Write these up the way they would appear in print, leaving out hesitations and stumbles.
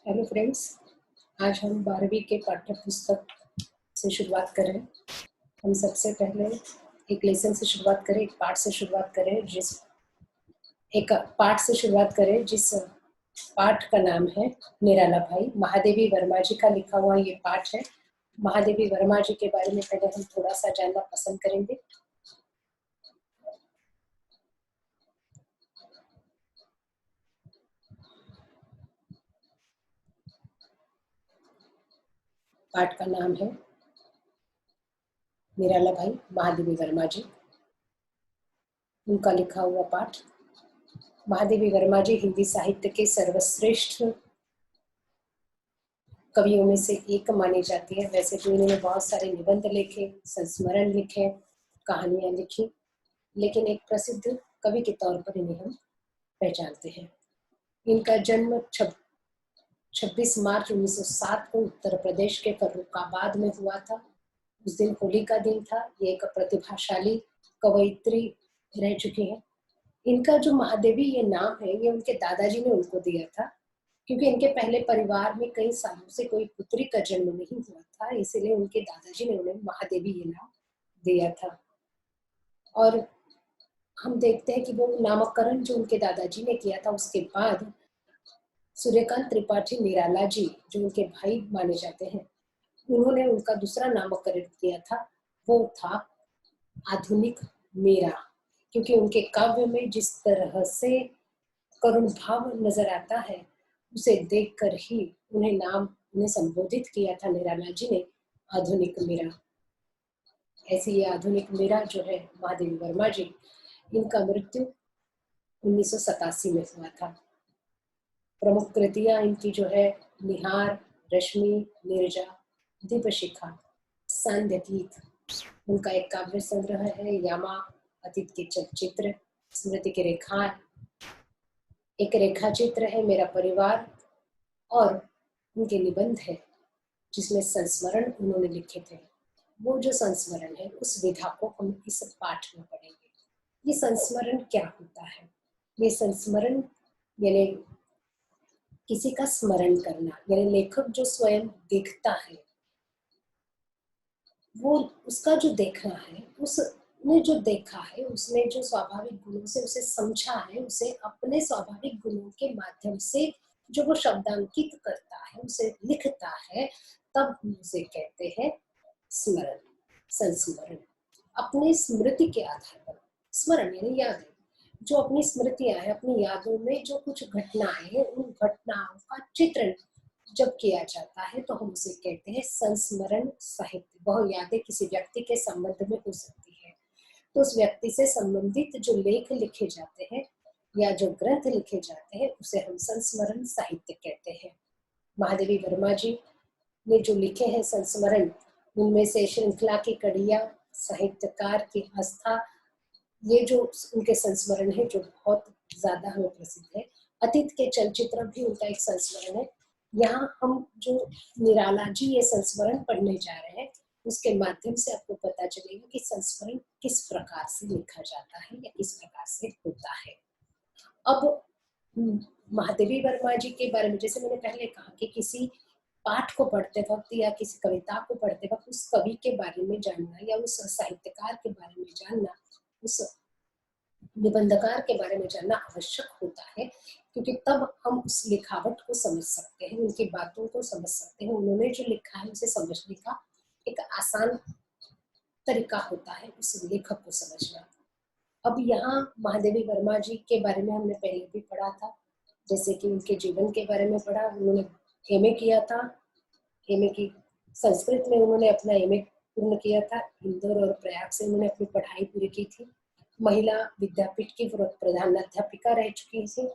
Hello friends. आज हम 12वीं के पाठ्य पुस्तक से शुरुआत करें। हम सबसे पहले एक लेसन से शुरुआत करें, एक पाठ से शुरुआत करें जिस पाठ का नाम है निराला भाई। महादेवी वर्मा जी का लिखा हुआ ये पाठ है। महादेवी वर्मा जी के बारे में पहले हम थोड़ा सा जानना पसंद करेंगे। पाठ का नाम है निराला भाई महादेवी वर्मा जी, उनका लिखा हुआ पाठ। महादेवी वर्मा जी हिंदी साहित्य के सर्वश्रेष्ठ कवियों में से एक मानी जाती है। वैसे तो इन्होंने बहुत सारे निबंध लिखे, संस्मरण लिखे, कहानियां लिखी, लेकिन एक प्रसिद्ध कवि के तौर पर इन्हें हम पहचानते हैं। इनका जन्म 26 मार्च 1907 को उत्तर प्रदेश के फर्रुखाबाद में हुआ था। उस दिन होली का दिन था। ये एक प्रतिभाशाली कवयित्री रह चुकी है। इनका जो महादेवी ये नाम है, ये उनके दादाजी ने उनको दिया था, क्योंकि इनके पहले परिवार में कई सालों से कोई पुत्री का जन्म नहीं हुआ था, इसीलिए उनके दादाजी ने उन्हें महादेवी ये नाम दिया था। और हम देखते हैं कि वो नामकरण जो उनके दादाजी ने किया था, उसके बाद सूर्यकांत त्रिपाठी निराला जी, जो उनके भाई माने जाते हैं, उन्होंने उनका दूसरा नामकरण किया था। वो था आधुनिक मीरा, क्योंकि उनके काव्य में जिस तरह से करुण भाव नजर आता है, उसे देखकर ही उन्हें संबोधित किया था निराला जी ने, आधुनिक मीरा। ऐसी ये आधुनिक मीरा जो है महादेवी वर्मा जी, इनका मृत्यु 1987 में हुआ था। प्रमुख कृतियां इनकी जो है निहार, रश्मि, निर्जा, दीपशिखा, सांध्य गीत। उनका एक काव्य संग्रह है यामा, अतीत के चलचित्र, स्मृति के रेखा, एक रेखा चित्र है मेरा परिवार, और उनके निबंध है जिसमें संस्मरण उन्होंने लिखे थे। वो जो संस्मरण है, उस विधा को हम इस पाठ में पढ़ेंगे। ये संस्मरण क्या होता है? ये संस्मरण यानी किसी का स्मरण करना, यानी लेखक जो स्वयं देखता है, वो उसका जो देखना है, उसने जो देखा है, उसने जो स्वाभाविक गुणों से उसे समझा है, उसे अपने स्वाभाविक गुणों के माध्यम से जो वो शब्दांकित करता है, उसे लिखता है, तब हम उसे कहते हैं स्मरण, संस्मरण। अपने स्मृति के आधार पर स्मरण यानी याद है, जो अपनी स्मृतियां हैं, अपनी यादों में जो कुछ घटनाएं हैं, उन घटनाओं का चित्रण जब किया जाता है तो हम उसे कहते हैं संस्मरण साहित्य। वह यादें किसी व्यक्ति के संबंध में हो सकती है, तो उस व्यक्ति से संबंधित जो लेख लिखे जाते हैं या जो ग्रंथ लिखे जाते हैं, उसे हम संस्मरण साहित्य कहते हैं। महादेवी वर्मा जी ने जो लिखे हैं संस्मरण, उनमें से श्रृंखला की कड़िया, साहित्यकार की आस्था, ये जो उनके संस्मरण है जो बहुत ज्यादा हमें प्रसिद्ध है। अतीत के चलचित्र भी उनका एक संस्मरण है। यहाँ हम जो निराला जी ये संस्मरण पढ़ने जा रहे हैं, उसके माध्यम से आपको पता चलेगा कि संस्मरण किस प्रकार से लिखा जाता है या किस प्रकार से होता है। अब महादेवी वर्मा जी के बारे में, जैसे मैंने पहले कहा कि किसी पाठ को पढ़ते वक्त या किसी कविता को पढ़ते वक्त उस कवि के बारे में जानना या उस साहित्यकार के बारे में जानना, उस निबंधकार के बारे में जानना आवश्यक होता है, क्योंकि तब हम उस लिखावट को समझ सकते हैं, उनकी बातों को समझ सकते हैं। उन्होंने जो लिखा है उसे समझने का एक आसान तरीका होता है उस लेखक को समझना। अब यहाँ महादेवी वर्मा जी के बारे में हमने पहले भी पढ़ा था, जैसे कि उनके जीवन के बारे में पढ़ा। उन्होंने एमए किया था। एमए की संस्कृत में उन्होंने अपना एमए पूर्ण किया था। इंदौर और प्रयाग से उन्होंने अपनी पढ़ाई पूरी की थी। महिला विद्यापीठ की प्रधानाध्यापिका रह चुकी थी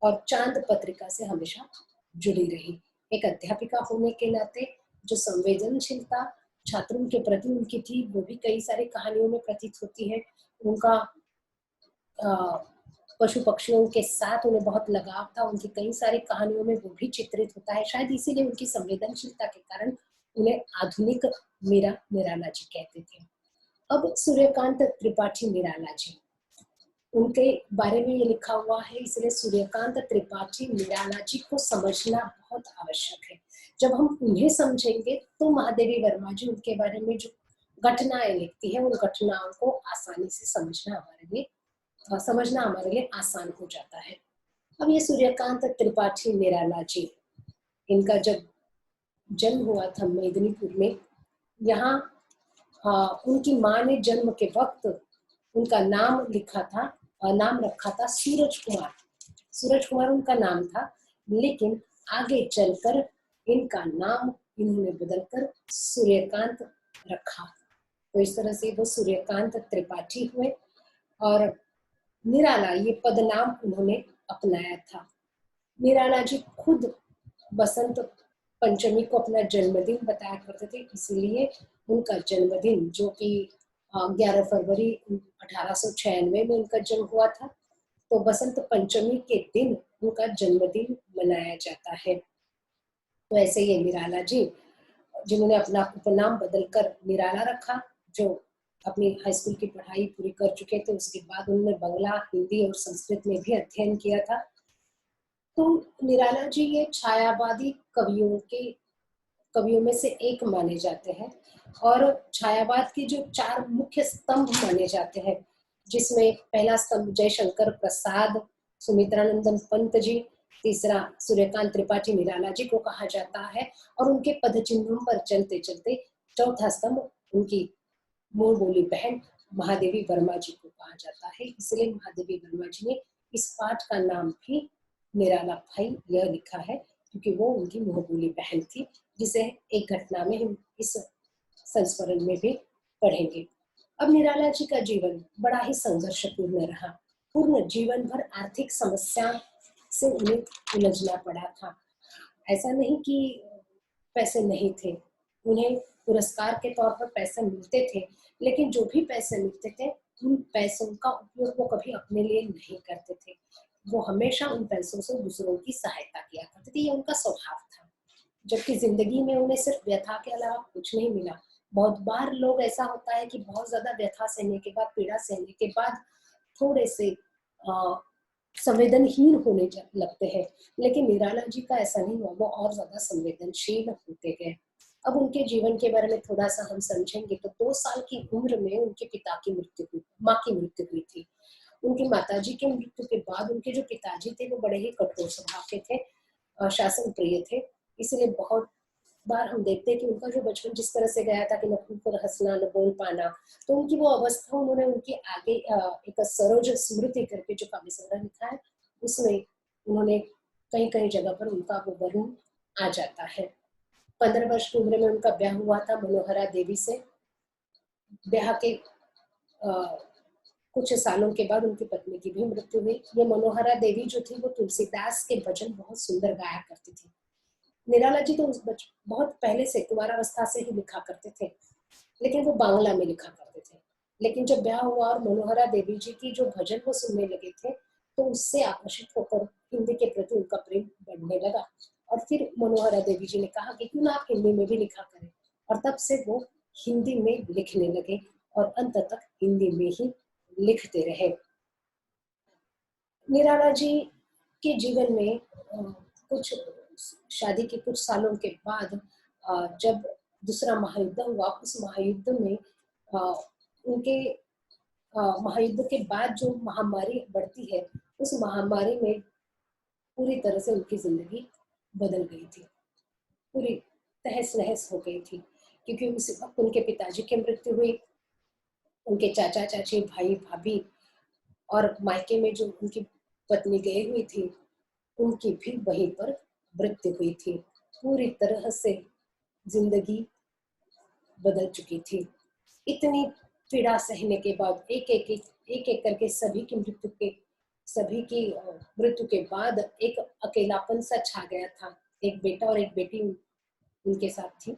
और चांद पत्रिका से हमेशा जुड़ी रही। एक अध्यापिका होने के नाते जो संवेदनशीलता छात्रों के प्रति उनकी थी, वो भी कई सारी कहानियों में प्रतीत होती है। उनका पशु पक्षियों के साथ उन्हें बहुत लगाव था, उनकी कई सारी कहानियों में वो भी चित्रित होता है। शायद इसीलिए उनकी संवेदनशीलता के कारण उन्हें आधुनिक निराला जी कहते थे। अब सूर्यकांत त्रिपाठी निराला जी, उनके बारे में ये लिखा हुआ है, इसलिए सूर्यकांत त्रिपाठी निराला जी को समझना बहुत आवश्यक है। जब हम उन्हें समझेंगे तो महादेवी वर्मा जी उनके बारे में जो घटनाएं लिखती है, उन घटनाओं को आसानी से समझना हमारे लिए आसान हो जाता है। अब ये सूर्यकांत त्रिपाठी निराला जी, इनका जब जन्म हुआ था मेदिनीपुर में, यहाँ उनकी माँ ने जन्म के वक्त उनका नाम लिखा था, नाम रखा था सूरज कुमार। सूरज कुमार उनका नाम था, लेकिन आगे चलकर इनका नाम इन्होंने बदलकर सूर्यकांत रखा। तो इस तरह से वो सूर्यकांत त्रिपाठी हुए और निराला ये पदनाम उन्होंने अपनाया था। निराला जी खुद बसंत पंचमी को अपना जन्मदिन बताया करते थे, इसलिए उनका जन्मदिन जो कि 11 फरवरी 1896 में उनका जन्म हुआ था, तो बसंत पंचमी के दिन उनका जन्मदिन मनाया जाता है। तो ऐसे ये निराला जी, जिन्होंने अपना उपनाम बदलकर निराला रखा, जो अपनी हाई स्कूल की पढ़ाई पूरी कर चुके थे, उसके बाद उन्होंने बांग्ला, हिंदी और संस्कृत में भी अध्ययन किया था। तो निराला जी ये छायावादी कवियों में से एक माने जाते हैं और छायावाद के जो 4 मुख्य स्तंभ माने जाते हैं, जिसमें पहला स्तंभ जयशंकर प्रसाद, सुमित्रानंदन पंत जी, तीसरा सूर्यकांत त्रिपाठी निराला जी को कहा जाता है और उनके पदचिन्हों पर चलते चलते चौथा स्तंभ उनकी मूल बोली बहन महादेवी वर्मा जी को कहा जाता है। इसलिए महादेवी वर्मा जी ने इस पाठ का नाम भी निराला भाई यह लिखा है, क्योंकि वो उनकी मुंह बोली बहन थी, जिसे एक घटना में हम इस संस्मरण में भी पढ़ेंगे। अब निराला जी का जीवन बड़ा ही संघर्षपूर्ण रहा। पूर्ण जीवन भर आर्थिक समस्या से उन्हें उलझना पड़ा था। ऐसा नहीं कि पैसे नहीं थे, उन्हें पुरस्कार के तौर पर पैसे मिलते थे, लेकिन जो भी पैसे मिलते थे उन पैसों का उपयोग वो कभी अपने लिए नहीं करते थे। वो हमेशा उन पैसों से दूसरों की सहायता किया करते थे, ये उनका स्वभाव था। जबकि जिंदगी में उन्हें सिर्फ व्यथा के अलावा कुछ नहीं मिला। बहुत बार लोग ऐसा होता है कि बहुत ज्यादा व्यथा सहने के बाद, पीड़ा सहने के बाद थोड़े से संवेदनहीन होने लगते हैं, लेकिन निराला जी का ऐसा नहीं हुआ, वो और ज्यादा संवेदनशील होते गए। अब उनके जीवन के बारे में थोड़ा सा हम समझेंगे तो 2 साल की उम्र में उनके पिता की मृत्यु हुई, माँ की मृत्यु हुई थी। उनकी माताजी के मृत्यु के बाद उनके जो पिताजी थे वो बड़े ही कठोर स्वभाव के थे, शासन प्रिय थे। इसलिए बहुत बार हम देखते हैं कि उनका जो बचपन जिस तरह से गया था कि न खूब पर हंसना न बोल पाना, तो उनकी वो अवस्था उन्होंने उनके आगे एक सरोज स्मृति करके जो काव्य संग्रह लिखा है, उसमें उन्होंने कई कई जगह पर उनका वो वर्णन आ जाता है। 15 वर्ष की उम्र में उनका ब्याह हुआ था मनोहरा देवी से। ब्याह के कुछ सालों के बाद उनकी पत्नी की भी मृत्यु हुई। ये मनोहरा देवी जो थी वो तुलसीदास के भजन बहुत सुंदर गाया करती थी। निराला जी तो बहुत पहले से कुमारावस्था से ही लिखा करते थे, लेकिन वो बांग्ला में लिखा करते थे। लेकिन जब ब्याह हुआ और मनोहरा देवी जी की जो भजन वो सुनने लगे थे, तो उससे आकर्षित होकर हिंदी के प्रति उनका प्रेम बढ़ने लगा। और फिर मनोहरा देवी जी ने कहा कि क्यों ना आप हिंदी में भी लिखा करें, और तब से वो हिंदी में लिखने लगे और अंत तक हिंदी में ही लिखते रहे। निराला जी के जीवन में कुछ शादी के कुछ सालों के बाद जब दूसरा महायुद्ध हुआ, उस महायुद्ध में उनके महायुद्ध के बाद जो महामारी बढ़ती है, उस महामारी में पूरी तरह से उनकी जिंदगी बदल गई थी, पूरी तहस नहस हो गई थी, क्योंकि उस वक्त उनके पिताजी की मृत्यु हुई, उनके चाचा चाची, भाई भाभी और मायके में जो उनकी पत्नी गई हुई थी, उनकी भी वहीं पर मृत्यु हुई थी। पूरी तरह से जिंदगी बदल चुकी थी। इतनी पीड़ा सहने के बाद एक एक करके सभी की मृत्यु के बाद एक अकेलापन सा छा गया था। एक बेटा और एक बेटी उनके साथ थी,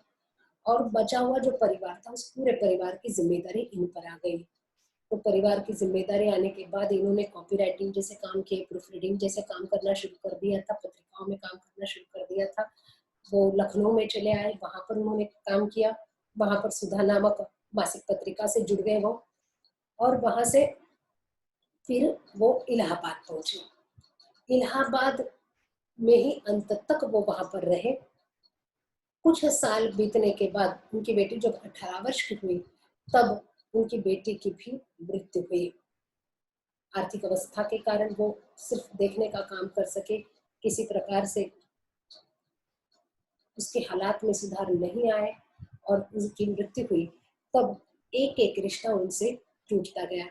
और बचा हुआ जो परिवार था, उस पूरे परिवार की जिम्मेदारी इन पर आ गई। तो परिवार की जिम्मेदारी आने के बाद इन्होंने कॉपी राइटिंग जैसे काम किए, प्रूफ रीडिंग जैसे काम करना शुरू कर दिया था, पत्रिकाओं में काम करना शुरू कर दिया था। वो लखनऊ में चले आए, वहां पर उन्होंने काम किया। वहां पर सुधा नामक मासिक पत्रिका से जुड़ गए वो, और वहां से फिर वो इलाहाबाद पहुंचे। इलाहाबाद में ही अंत तक वो वहां पर रहे। कुछ साल बीतने के बाद उनकी बेटी जब 18 वर्ष की हुई, तब उनकी बेटी की भी मृत्यु हुई। आर्थिक अवस्था के कारण वो सिर्फ देखने का काम कर सके, किसी प्रकार से उसके हालात में सुधार नहीं आए और उनकी मृत्यु हुई। तब एक एक रिश्ता उनसे टूटता गया।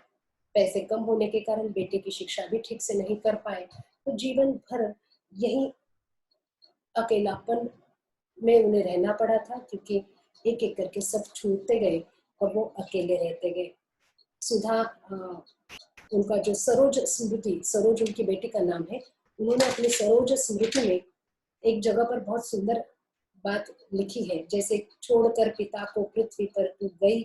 पैसे कम होने के कारण बेटे की शिक्षा भी ठीक से नहीं कर पाए, तो जीवन भर यही अकेलापन में उन्हें रहना पड़ा था, क्योंकि एक एक करके सब छूटते गए और वो अकेले रहते गए। सुधा उनका जो सरोज स्मृति, सरोज उनकी बेटी का नाम है, उन्होंने अपनी सरोज स्मृति में एक जगह पर बहुत सुंदर बात लिखी है, जैसे छोड़कर पिता को पृथ्वी पर तू गई,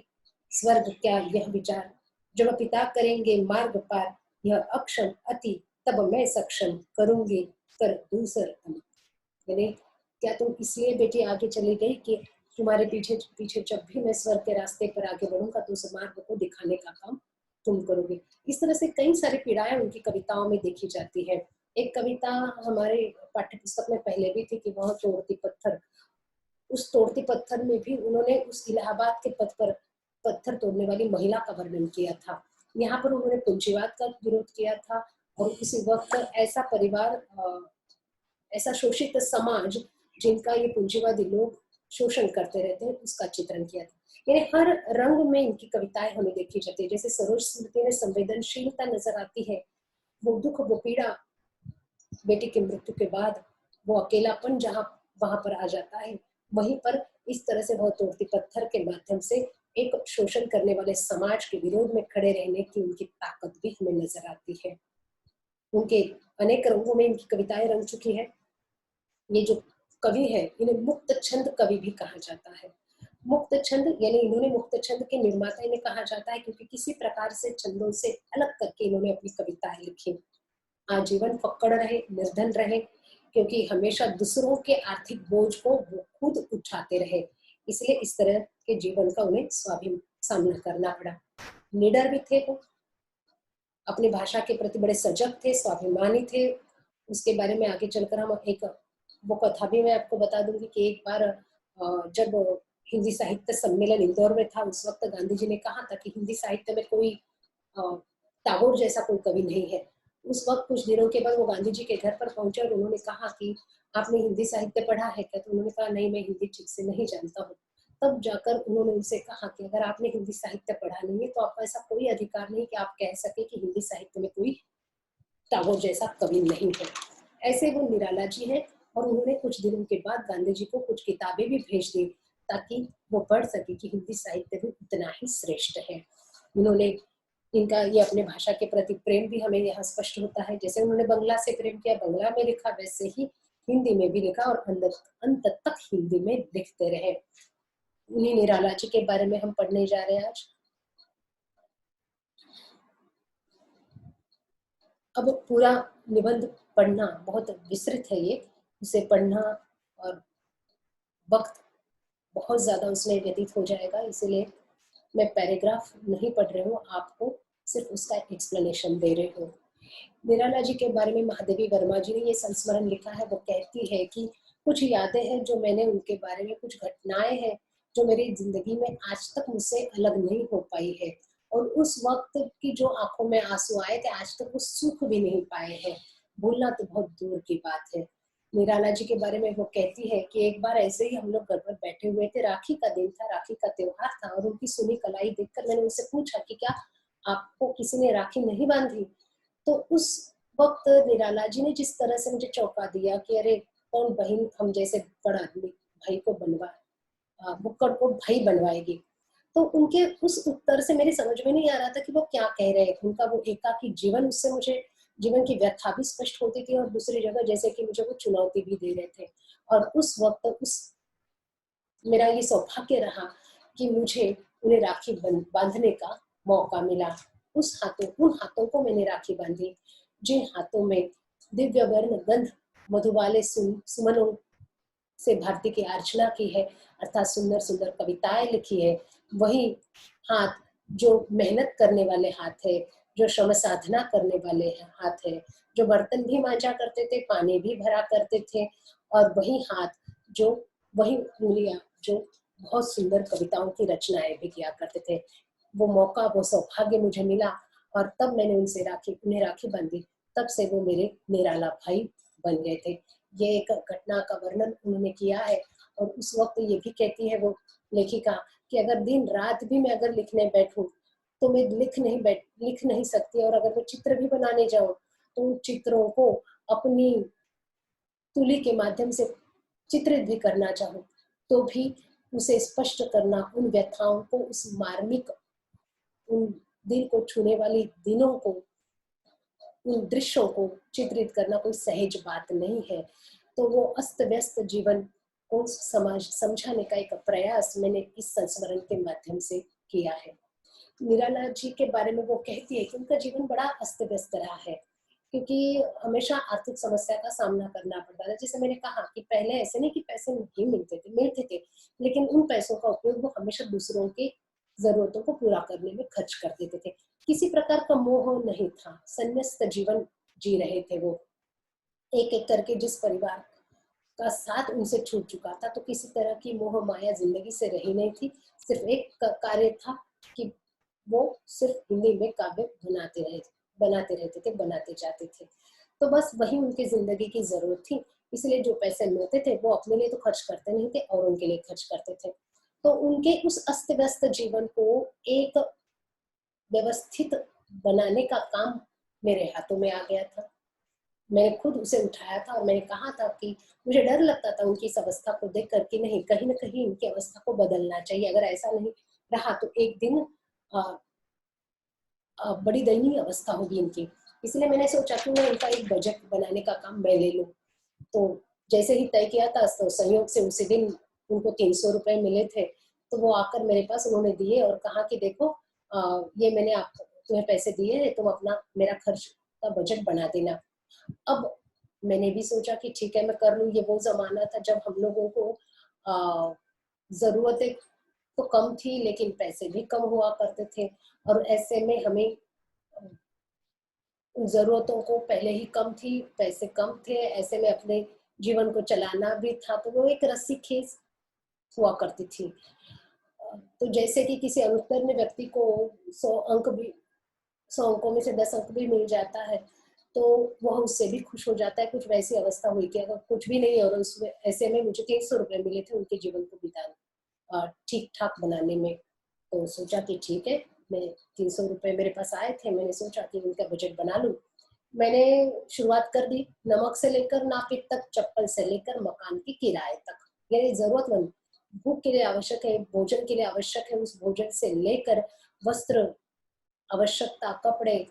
स्वर्ग क्या यह विचार, जब पिता करेंगे मार्ग पार, यह अक्षम अति, तब मैं सक्षम करूंगी कर दूसर तम। यानी क्या तुम इसलिए बेटी आगे चली गई कि तुम्हारे पीछे पीछे जब भी मैं स्वर्ग के रास्ते पर आगे बढ़ूंगा तो उस मार्ग को दिखाने का काम तुम करोगे। इस तरह से कई सारी पीड़ाएं उनकी कविताओं में देखी जाती है। एक कविता हमारे पाठ्य पुस्तक में पहले भी थी कि वह तोड़ती पत्थर। उस तोड़ती पत्थर में भी उन्होंने उस इलाहाबाद के पथ पर पत्थर तोड़ने वाली महिला का वर्णन किया था। यहाँ पर उन्होंने पूंजीवाद का विरोध किया था और उसी वक्त ऐसा परिवार, ऐसा शोषित समाज जिनका ये पूंजीवादी लोग शोषण करते रहते हैं, उसका चित्रण किया था। यानी हर रंग में इनकी कविताएं हमें देखी जाती है। जैसे सरोज स्मृति में संवेदनशीलता नजर आती है, वो दुख वो पीड़ा बेटी की मृत्यु के बाद, वो अकेलापन जहाँ वहां पर आ जाता है, वहीं पर इस तरह से वह तोड़ती पत्थर के माध्यम से एक शोषण करने वाले समाज के विरोध में खड़े रहने की उनकी ताकत भी हमें नजर आती है। उनके अनेक रंगों में इनकी कविताएं रंग चुकी है। ये जो कवि है, इन्हें मुक्त छंद कवि भी कहा जाता है। मुक्त छंद यानी इन्होंने मुक्त छंद के निर्माता इन्हें कहा जाता है, क्योंकि किसी प्रकार से छंदों से अलग करके इन्होंने अपनी कविताएं लिखी। आजीवन फक्कड़ रहे, निर्धन रहे, क्योंकि हमेशा दूसरों के आर्थिक बोझ को वो खुद उठाते रहे, इसलिए इस तरह के जीवन का उन्हें सामना करना पड़ा। निडर भी थे वो, अपनी भाषा के प्रति बड़े सजग थे, स्वाभिमानी थे। उसके बारे में आगे चलकर हम एक वो कथा भी मैं आपको बता दूंगी कि एक बार जब हिंदी साहित्य सम्मेलन इंदौर में था, उस वक्त गांधी जी ने कहा था कि हिंदी साहित्य में कोई टैगोर जैसा कोई कवि नहीं है। उस वक्त कुछ दिनों के बाद वो गांधी जी के घर पर पहुंचे और उन्होंने कहा कि आपने हिंदी साहित्य पढ़ा है क्या? तो उन्होंने कहा नहीं, मैं हिंदी ठीक से नहीं जानता हूँ। तब जाकर उन्होंने उनसे कहा कि अगर आपने हिंदी साहित्य पढ़ा नहीं है तो आपका ऐसा कोई अधिकार नहीं कि आप कह सके कि हिंदी साहित्य में कोई टैगोर जैसा कवि नहीं है। ऐसे वो निराला जी हैं और उन्होंने कुछ दिनों के बाद गांधी जी को कुछ किताबें भी भेज दी ताकि वो पढ़ सके कि हिंदी साहित्य भी उतना ही श्रेष्ठ है। उन्होंने इनका ये अपने भाषा के प्रति प्रेम भी हमें यहाँ स्पष्ट होता है। जैसे उन्होंने बंगला से प्रेम किया, बंगला में लिखा, वैसे ही हिंदी में भी लिखा और अंत तक हिंदी में लिखते रहे। उन्हीं निराला जी के बारे में हम पढ़ने जा रहे हैं आज। अब पूरा निबंध पढ़ना बहुत विस्तृत है, ये उसे पढ़ना और वक्त बहुत ज्यादा उसमें व्यतीत हो जाएगा, इसीलिए मैं पैराग्राफ नहीं पढ़ रही हूँ, आपको सिर्फ उसका एक्सप्लेनेशन दे रही हूँ। निराला जी के बारे में महादेवी वर्मा जी ने ये संस्मरण लिखा है। वो कहती है कि कुछ यादें हैं जो मैंने उनके बारे में, कुछ घटनाएं हैं जो मेरी जिंदगी में आज तक मुझसे अलग नहीं हो पाई है, और उस वक्त की जो आंखों में आंसू आए थे आज तक वो सूख भी नहीं पाए हैं, भूलना तो बहुत दूर की बात है। निराला जी के बारे में वो कहती है कि एक बार ऐसे ही हम लोग घर पर बैठे हुए थे, राखी का दिन था, राखी का त्योहार था, और उनकी सुनी कलाई देखकर मैंने उनसे पूछा कि क्या आपको किसी ने राखी नहीं बांधी? तो उस वक्त निराला जी ने जिस तरह से मुझे चौंका दिया कि अरे कौन बहन हम जैसे बड़ा आदमी भाई को बुक्कड़ को भाई बनवाएगी। तो उनके उस उत्तर से मेरी समझ में नहीं आ रहा था कि वो क्या कह रहे थे। उनका वो एकाकी जीवन, उससे मुझे जीवन की व्यथा भी स्पष्ट होती थी, और दूसरी जगह जैसे कि मुझे वो चुनौती भी दे रहे थे। और उस वक्त उस मेरा ये सौभाग्य रहा कि मुझे उन्हें राखी बांधने का मौका मिला। उन हाथों को मैंने राखी बांधी जिन हाथों में दिव्य वर्ण गंध मधुबाले सुमनों से भारती की अर्चना की है, अर्थात सुंदर सुंदर कविताएं लिखी है। वही हाथ जो मेहनत करने वाले हाथ है, जो श्रम साधना करने वाले हाथ है, जो बर्तन भी मांजा करते थे, पानी भी भरा करते थे, और वही हाथ जो वही उंगलियां जो बहुत सुंदर कविताओं की रचनाएं भी किया करते थे। वो मौका, वो सौभाग्य मुझे मिला, और तब मैंने उन्हें राखी बांधी। तब से वो मेरे निराला भाई बन गए थे। ये एक घटना का वर्णन उन्होंने किया है, और उस वक्त ये भी कहती है वो लेखिका कि अगर दिन रात भी मैं अगर लिखने बैठूं तो मैं लिख नहीं सकती, और अगर मैं चित्र भी बनाने जाऊं तो उन चित्रों को अपनी तुली के माध्यम से चित्रित भी करना चाहूं तो भी उसे स्पष्ट करना, उन व्यथाओं को, उस मार्मिक, उन दिल को छूने वाली दिनों को, उन दृश्यों को चित्रित करना कोई सहज बात नहीं है। तो वो अस्त व्यस्त जीवन को समाज समझाने का एक प्रयास मैंने इस संस्मरण के माध्यम से किया है। निराला जी के बारे में वो कहती है कि उनका जीवन बड़ा अस्त व्यस्त रहा है, क्योंकि हमेशा आर्थिक समस्या का सामना करना पड़ता था। जैसे मैंने कहा कि पहले ऐसे नहीं कि पैसे नहीं मिलते थे, लेकिन उन पैसों का उपयोग वो हमेशा दूसरों की जरूरतों को पूरा करने में खर्च कर देते थे। किसी प्रकार का मोह नहीं था, संन्यास्त जीवन जी रहे थे वो। एक एक करके जिस परिवार का साथ उनसे छूट चुका था, तो किसी तरह की मोह माया जिंदगी से रही नहीं थी। सिर्फ एक कार्य था कि वो सिर्फ हिंदी में काव्य बनाते जाते थे। तो बस वही उनकी जिंदगी की जरूरत थी। इसलिए जो पैसे मिलते थे वो अपने लिए तो खर्च करते नहीं थे, और उनके लिए खर्च करते थे। तो उनके उस अस्त व्यस्त जीवन को एक व्यवस्थित बनाने का काम मेरे हाथों में आ गया था। मैंने खुद उसे उठाया था, और मैंने कहा था कि मुझे डर लगता था उनकी इस अवस्था को देख कर कि नहीं, कहीं ना कहीं इनकी अवस्था को बदलना चाहिए। अगर ऐसा नहीं रहा तो एक दिन बड़ी दयनीय अवस्था होगी इनकी। इसलिए मैंने सोचा कि मैं इनका एक बजट बनाने का काम मैं ले लूं। तो जैसे ही तय किया था, तो संयोग से उसी दिन उनको 300 रुपए मिले थे। तो वो आकर मेरे पास उन्होंने दिए और कहा कि देखो, ये मैंने आप तुम्हें पैसे दिए हैं, तुम अपना मेरा खर्च का बजट बना देना। अब मैंने भी सोचा कि ठीक है, मैं कर लूँ। ये वो जमाना था जब हम लोगों को जरूरतें तो कम थी, लेकिन पैसे भी कम हुआ करते थे। और ऐसे में हमें जरूरतों को पहले ही कम थी, पैसे कम थे, ऐसे में अपने जीवन को चलाना भी था। तो वो एक रस्सी खेस हुआ करती थी। तो जैसे कि किसी अनुत्तीर्ण व्यक्ति को 100 अंक भी 100 अंकों में से 10 अंक भी मिल जाता है, तो वह उससे भी खुश हो जाता है। कुछ वैसी अवस्था हुई कि अगर कुछ भी नहीं, और उसमें ऐसे में मुझे 300 रुपए मिले थे उनके जीवन को बिताने ठीक ठाक बनाने में। तो सोचा कि ठीक है, मैं 300 रुपए मेरे पास आए थे, मैंने सोचा कि उनका बजट बना लूं। मैंने शुरुआत कर दी, नमक से लेकर नापित तक, चप्पल से लेकर मकान की किराए तक। यानी जरूरतमंद, भूख के लिए आवश्यक है, भोजन के लिए आवश्यक है, उस भोजन से लेकर वस्त्र, आवश्यकता, कपड़े,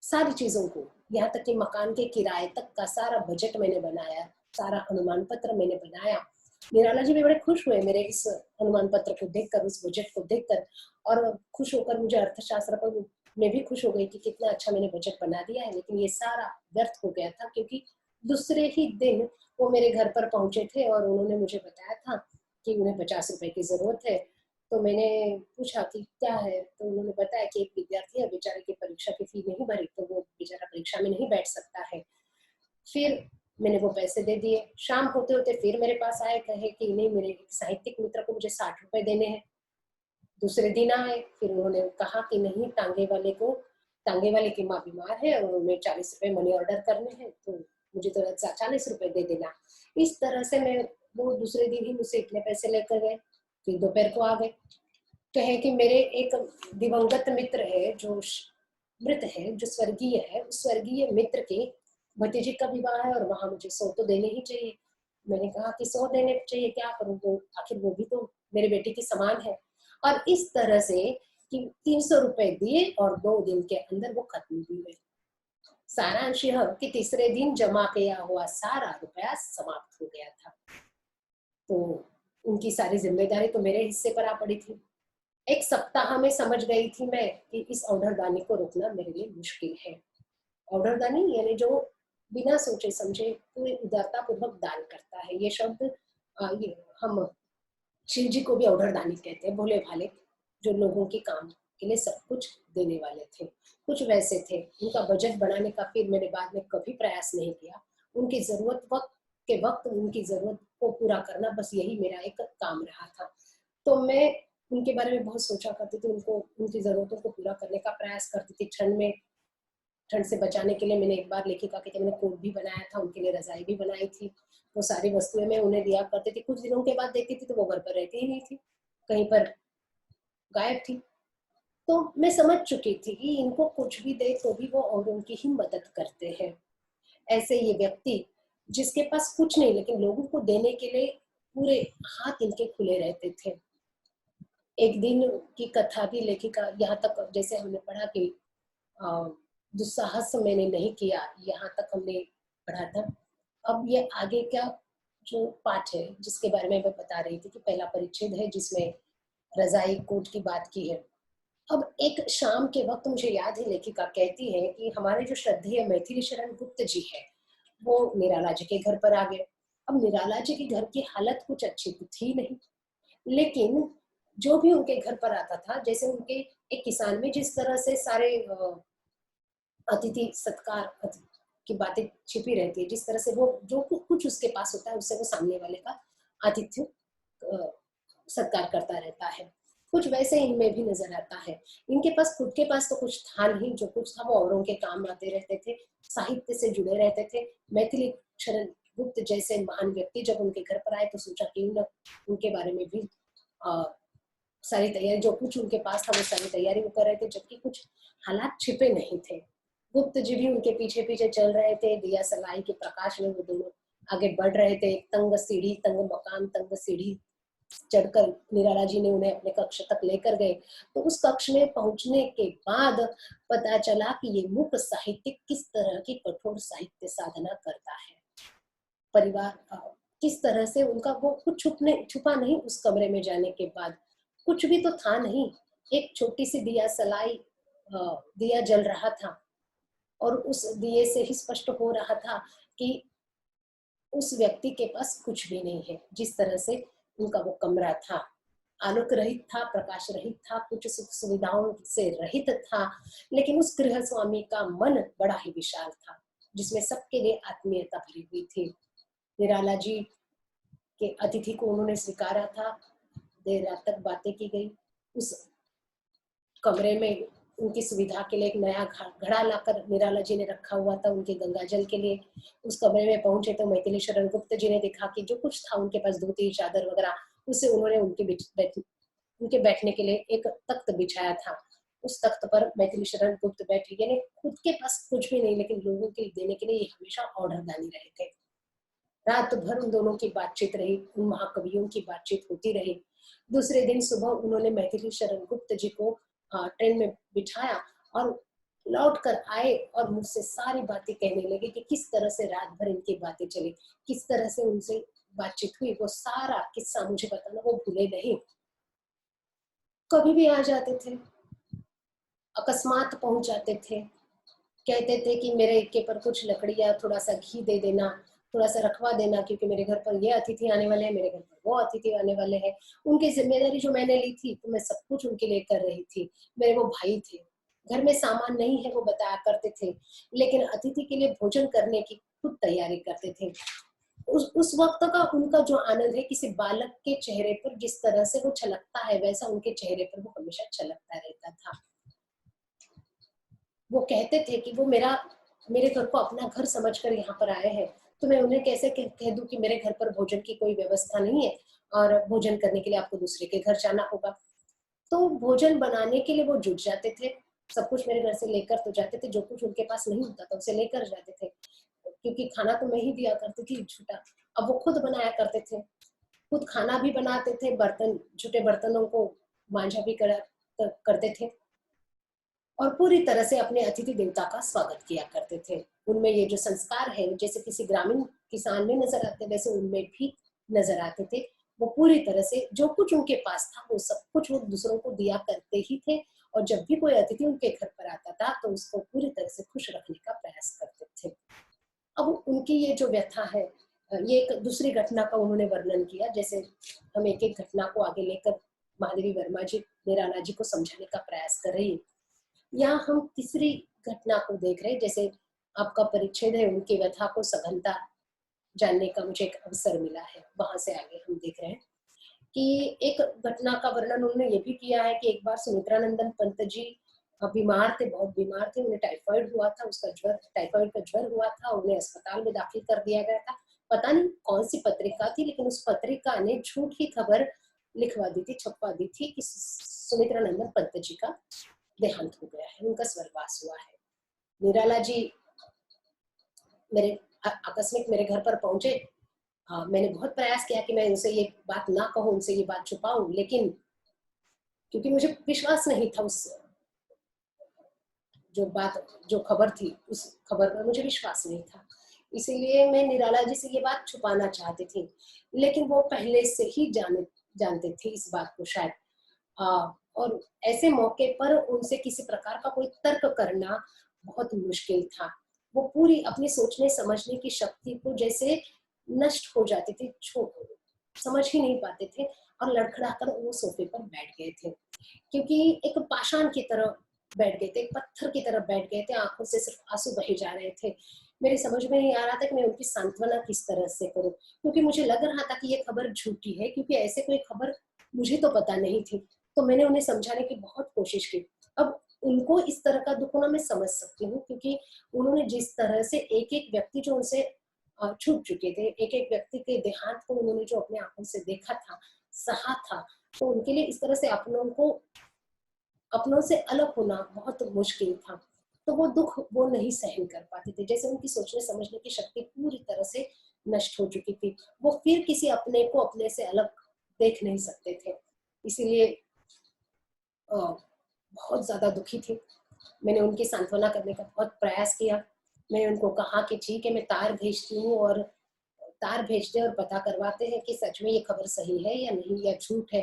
सारी चीजों को, यहाँ तक कि मकान के किराए तक का सारा बजट मैंने बनाया, सारा अनुमान पत्र मैंने बनाया। निराला जी भी बड़े खुश हुए मेरे इस अनुमान पत्र को देखकर, उस बजट को देखकर, और खुश होकर मुझे अर्थशास्त्र पर मैं भी खुश हो गई कि कितना अच्छा मैंने बजट बना दिया है। लेकिन ये सारा व्यर्थ हो गया था, क्योंकि दूसरे ही दिन वो मेरे घर पर पहुंचे थे और उन्होंने मुझे बताया था कि उन्हें 50 रुपए की जरूरत है। तो मैंने पूछा कि क्या है, तो उन्होंने बताया कि एक विद्यार्थी है, बेचारे की परीक्षा की फी नहीं भरी, तो वो बेचारा परीक्षा में नहीं बैठ सकता है। फिर मैंने वो पैसे दे दिए। शाम होते होते फिर मेरे पास आए, कहे कि नहीं, मेरे एक साहित्यिक मित्र को मुझे 60 रुपए देने हैं। दूसरे दिन आए, फिर उन्होंने कहा कि नहीं, टांगे वाले की माँ बीमार है और उन्हें 40 रुपए मनी ऑर्डर करने हैं, तो मुझे तो 40 रुपए दे देना। इस तरह से मैं, वो दूसरे दिन ही मुझसे इतने पैसे लेकर गए। फिर दोपहर को आ गए, कहे कि मेरे एक दिवंगत मित्र है जो मृत है, जो स्वर्गीय है, उस स्वर्गीय मित्र के भतीजे का विवाह है और वहां मुझे 100 तो देने ही चाहिए। मैंने कहा कि 100 देने चाहिए, क्या करूं, तो आखिर वो भी तो मेरे बेटे की समान है। और इस तरह से कि 300 रुपए दिए और 2 दिन के अंदर वो खत्म भी हुए। सारांश यह कि तीसरे दिन जमा किया हुआ सारा रुपया समाप्त हो गया था। तो उनकी सारी जिम्मेदारी तो मेरे हिस्से पर आ पड़ी थी। एक सप्ताह में समझ गई थी मैं कि इस औढ़रदानी को रोकना मेरे लिए मुश्किल है। औढ़रदानी यानी जो बिना सोचे समझे पूरी उदारता पूर्वक दान करता है। ये शब्द ये हम शिव जी को भी औढ़रदानी कहते हैं, भोले भाले जो लोगों के काम के लिए सब कुछ देने वाले थे। कुछ वैसे थे, उनका बजट बनाने का फिर मैंने बाद में कभी प्रयास नहीं किया। उनकी ज़रूरत वक़्त उनकी ज़रूरत को पूरा करना, बस यही मेरा एक काम रहा था। तो मैं उनके बारे में बहुत सोचा करती थी, उनको उनकी ज़रूरतों को पूरा करने का प्रयास करती थी। ठंड से बचाने के लिए मैंने एक बार लेखिका के लिए मैंने कोट भी बनाया था, उनके लिए रज़ाई भी बनाई थी। वो सारी वस्तुएँ मैं उन्हें दिया करती थी। कुछ दिनों के बाद देखती थी तो वो घर पर रहती ही नहीं थी, कहीं पर गायब थी। तो मैं समझ चुकी थी कि इनको कुछ भी दे तो भी वो औरों की ही मदद करते हैं। ऐसे ये व्यक्ति जिसके पास कुछ नहीं लेकिन लोगों को देने के लिए पूरे हाथ इनके खुले रहते थे। एक दिन की कथा भी लेखिका यहाँ तक जैसे हमने पढ़ा कि अ, दुस्साहस मैंने नहीं किया, यहाँ तक हमने पढ़ा था। अब ये आगे का जो पाठ है जिसके बारे में मैं बता रही थी कि पहला परिच्छेद है जिसमें रज़ाई कोट की बात की है। अब एक शाम के वक़्त मुझे याद है लेखिका कहती है कि हमारे जो श्रद्धेय मैथिली शरण गुप्त जी हैं, वो निराला जी के घर पर आ गए। अब निराला जी के घर की हालत कुछ अच्छी तो थी नहीं, लेकिन जो भी उनके घर पर आता था, जैसे उनके एक किसान में जिस तरह से सारे अतिथि सत्कार की बातें छिपी रहती है, जिस तरह से वो जो कुछ उसके पास होता है उससे वो सामने वाले का आतिथ्य सत्कार करता रहता है। कुछ वैसे इनमें भी नजर आता है। इनके पास खुद के पास तो कुछ था नहीं, जो कुछ था वो औरों के काम आते रहते थे, साहित्य से जुड़े रहते थे। मैथिली शरण गुप्त जैसे महान व्यक्ति जब उनके घर पर आए तो सोचा कि उनके बारे में भी अ, सारी तैयारी, जो कुछ उनके पास था वो सारी तैयारी वो कर रहे थे, जबकि कुछ हालात छिपे नहीं थे। गुप्त जी भी उनके पीछे पीछे चल रहे थे, दिया सलाई के प्रकाश में वो दोनों आगे बढ़ रहे थे। तंग सीढ़ी, तंग मकान, तंग सीढ़ी चढ़कर निराला जी ने उन्हें अपने कक्ष तक लेकर गए। तो उस कक्ष में पहुंचने के बाद पता चला कि ये मूक साहित्यिक किस तरह की कठोर साहित्य साधना करता है। परिवार किस तरह से उनका वो कुछ छुपा नहीं उस कमरे में जाने के बाद। कुछ भी तो था नहीं, एक छोटी सी दिया सलाई दिया जल रहा था और उस दिए से ही स्पष्ट हो रहा था कि उस व्यक्ति के पास कुछ भी नहीं है। जिस तरह से उनका वो कमरा था, आलोक रहित था, प्रकाश रहित था, कुछ सुख सुविधाओं से रहित था, लेकिन उस गृह स्वामी का मन बड़ा ही विशाल था, जिसमें सबके लिए आत्मीयता भरी हुई थी। निराला जी के अतिथि को उन्होंने स्वीकारा था, देर रात तक बातें की गई। उस कमरे में उनकी सुविधा के लिए एक नया घड़ा लाकर निराला जी ने रखा हुआ था उनके गंगा जल के लिए। उस कमरे में पहुंचे तो मैथिली शरण गुप्त जी ने देखा कि जो कुछ था उनके पास धोती चादर वगैरह, उससे उन्होंने उनके बैठने के लिए एक तख्त बिछाया था। उस तख्त पर मैथिली शरण गुप्त बैठी, यानी खुद के पास कुछ भी नहीं लेकिन लोगों के देने के लिए हमेशा ऑर्डर दानी रहे थे। रात भर उन दोनों की बातचीत रही, उन महाकवियों की बातचीत होती रही। दूसरे दिन सुबह उन्होंने मैथिली शरण गुप्त जी को ट्रेन में बिठाया और लौट कर आए और मुझसे सारी बातें कहने लगे कि किस तरह से रात भर इनकी बातें चली, किस तरह से उनसे बातचीत हुई। वो सारा किस्सा मुझे बताना वो भूले नहीं। कभी भी आ जाते थे, अकस्मात पहुंच जाते थे, कहते थे कि मेरे के पर कुछ लकड़ियाँ, थोड़ा सा घी दे देना, थोड़ा सा रखवा देना, क्योंकि मेरे घर पर ये अतिथि आने वाले हैं, मेरे घर पर वो अतिथि आने वाले हैं। उनकी जिम्मेदारी जो मैंने ली थी तो मैं सब कुछ उनके लिए कर रही थी। मेरे वो भाई थे, घर में सामान नहीं है वो बताया करते थे, लेकिन अतिथि के लिए भोजन करने की खुद तैयारी करते थे। उस वक्त का उनका जो आनंद है, किसी बालक के चेहरे पर जिस तरह से वो छलकता है वैसा उनके चेहरे पर वो हमेशा छलकता रहता था। वो कहते थे कि वो मेरे घर को अपना घर समझकर यहाँ पर आए हैं, तो मैं उन्हें कैसे कह दूं कि मेरे घर पर भोजन की कोई व्यवस्था नहीं है और भोजन करने के लिए आपको दूसरे के घर जाना होगा। तो भोजन बनाने के लिए वो जुट जाते थे, सब कुछ मेरे घर से लेकर तो जाते थे, जो कुछ उनके पास नहीं होता था उसे लेकर जाते थे, क्योंकि खाना तो मैं ही दिया करती थी झूठा। अब वो खुद बनाया करते थे, खुद खाना भी बनाते थे, बर्तन झूठे बर्तनों को मांझा भी करते थे और पूरी तरह से अपने अतिथि देवता का स्वागत किया करते थे। उनमें ये जो संस्कार है जैसे किसी ग्रामीण किसान में नजर आते वैसे उनमें भी नजर आते थे। वो पूरी तरह से जो कुछ उनके पास था वो सब कुछ वो दूसरों को दिया करते ही थे और जब भी कोई अतिथि उनके घर पर आता था तो उसको पूरी तरह से खुश रखने का प्रयास करते थे। अब उनकी ये जो व्यथा है, ये एक दूसरी घटना का उन्होंने वर्णन किया। जैसे हम एक एक घटना को आगे लेकर महादेवी वर्मा जी निराला जी को समझाने का प्रयास कर रही हूँ। यहाँ हम तीसरी घटना को देख रहे हैं, जैसे आपका परिच्छेद है, उनकी व्यथा को सघनता जानने का मुझे एक अवसर मिला है। वहां से आगे हम देख रहे हैं कि एक घटना का वर्णन उन्होंने ये भी किया है कि एक बार सुमित्रानंदन पंत जी बीमार थे, बहुत बीमार थे, उन्हें टाइफाइड हुआ था, उसका ज्वर, टाइफाइड का ज्वर हुआ था, उन्हें अस्पताल में दाखिल कर दिया गया था। पता नहीं कौन सी पत्रिका थी, लेकिन उस पत्रिका ने झूठी खबर लिखवा दी थी, छपवा दी थी कि सुमित्रानंदन पंत जी का देहांत हो गया है, उनका स्वर्गवास हुआ है। निराला जी मेरे आकस्मिक मेरे घर पर पहुंचे। मैंने बहुत प्रयास किया कि मैं उनसे ये बात ना कहूं, उनसे ये बात छुपाऊं, लेकिन क्योंकि मुझे विश्वास नहीं था उस जो बात, जो खबर थी, उस खबर पर मुझे विश्वास नहीं था, इसीलिए मैं निराला जी से ये बात छुपाना चाहती थी, लेकिन वो पहले से ही जानते थे इस बात को शायद। और ऐसे मौके पर उनसे किसी प्रकार का कोई तर्क करना बहुत मुश्किल था। वो पूरी अपनी सोचने समझने की शक्ति को जैसे नष्ट हो जाती थी, समझ ही नहीं पाते थे और लड़खड़ा कर वो सोफे पर बैठ गए थे, क्योंकि एक पाषाण की तरह बैठ गए थे, एक पत्थर की तरह बैठ गए थे, आंखों से सिर्फ आंसू बहे जा रहे थे। मेरे समझ में नहीं आ रहा था कि मैं उनकी सांत्वना किस तरह से करूं, क्योंकि मुझे लग रहा था कि ये खबर झूठी है, क्योंकि ऐसे कोई खबर मुझे तो पता नहीं थी। तो मैंने उन्हें समझाने की बहुत कोशिश की। अब उनको इस तरह का दुख होना मैं समझ सकती हूँ, क्योंकि उन्होंने जिस तरह से एक एक व्यक्ति जो उनसे छूट चुके थे, एक एक व्यक्ति के देहांत को उन्होंने जो अपने आंखों से देखा था, सहा था, तो उनके लिए इस तरह से अपनों से अलग होना बहुत मुश्किल था। तो वो दुख वो नहीं सहन कर पाते थे, जैसे उनकी सोचने समझने की शक्ति पूरी तरह से नष्ट हो चुकी थी। वो फिर किसी अपने को अपने से अलग देख नहीं सकते थे, इसीलिए बहुत ज्यादा दुखी थी। मैंने उनकी सांत्वना करने का बहुत प्रयास किया। मैंने उनको कहा कि ठीक है, मैं तार भेजती हूँ और तार भेजते और पता करवाते हैं कि सच में ये खबर सही है या नहीं, या झूठ है।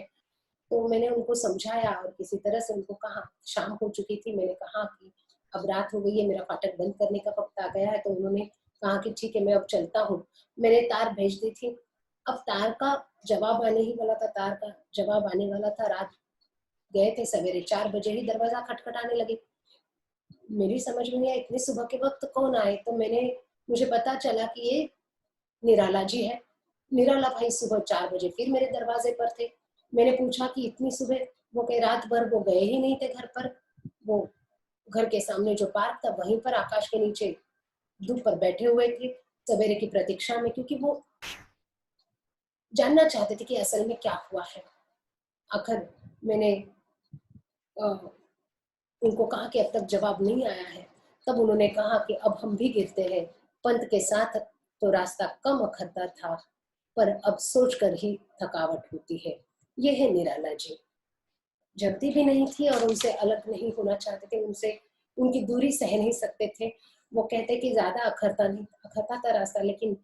तो मैंने उनको समझाया और किसी तरह से उनको कहा, शाम हो चुकी थी, मैंने कहा कि अब रात हो गई है, मेरा फाटक बंद करने का वक्त आ गया है। तो उन्होंने कहा कि ठीक है, मैं अब चलता हूँ। मैंने तार भेज दी थी। अब तार का जवाब आने ही वाला था, तार का जवाब आने वाला था। रात गए थे, सवेरे 4 बजे ही दरवाजा खटखटाने लगे। मेरी समझ में नहीं आया इतनी सुबह के वक्त कौन आए, तो मुझे पता चला कि ये निराला जी है। निराला भाई सुबह 4 बजे फिर मेरे दरवाजे पर थे। मैंने पूछा कि इतनी सुबह, वो कहे रात भर वो गए ही नहीं थे घर पर। वो घर के सामने जो पार्क था वहीं पर आकाश के नीचे धूप पर बैठे हुए थे, सवेरे की प्रतीक्षा में, क्योंकि वो जानना चाहते थे कि असल में क्या हुआ है। आखिर मैंने उनको कहा कि अब तक जवाब नहीं आया है। तब उन्होंने कहा कि अब हम भी गिरते हैं, पंत के साथ तो रास्ता कम अखरता था, पर अब सोचकर ही थकावट होती है। ये है निराला जी। जल्दी भी नहीं थी और उनसे अलग नहीं होना चाहते थे, उनसे उनकी दूरी सह नहीं सकते थे। वो कहते कि ज्यादा अखरता था रास्ता, लेकिन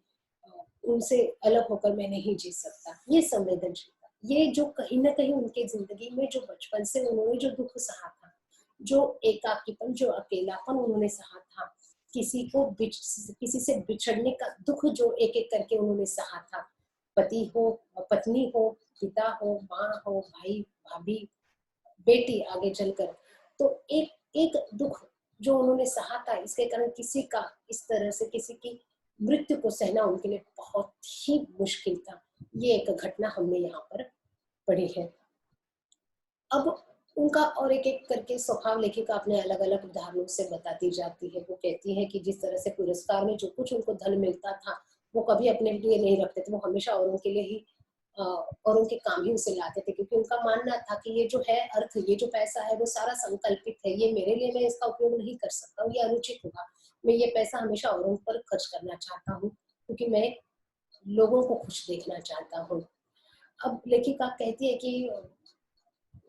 उनसे अलग होकर मैं नहीं जी सकता। ये संवेदनशीलता, ये जो कहीं ना कहीं उनके जिंदगी में जो बचपन से उन्होंने जो दुख सहा था, जो एकाकीपन, जो अकेलापन उन्होंने सहा था, किसी से बिछड़ने का दुख जो एक एक करके उन्होंने सहा था, पति हो, पत्नी हो, पिता हो, माँ हो, भाई, भाभी, बेटी, आगे चलकर, तो एक एक दुख जो उन्होंने सहा था, इसके कारण किसी का इस तरह से किसी की मृत्यु को सहना उनके लिए बहुत ही मुश्किल था। ये एक घटना हमने यहाँ पर पढ़ी है। अब उनका और एक एक करके स्वभाव लेखिका अपने अलग अलग उदाहरणों से बताती जाती है। वो कहती है कि जिस तरह से पुरस्कार में जो कुछ उनको धन मिलता था, वो कभी अपने लिए नहीं रखते थे, वो हमेशा औरों के लिए ही और उनके काम ही उसे लाते थे, क्योंकि उनका मानना था कि ये जो है अर्थ, ये जो पैसा है, वो सारा संकल्पित है, ये मेरे लिए, मैं इसका उपयोग नहीं कर सकता हूँ, ये अनुचित होगा। मैं ये पैसा हमेशा औरों पर खर्च करना चाहता हूँ, क्योंकि मैं लोगों को खुश देखना चाहता हूँ। अब लेखिका कहती है कि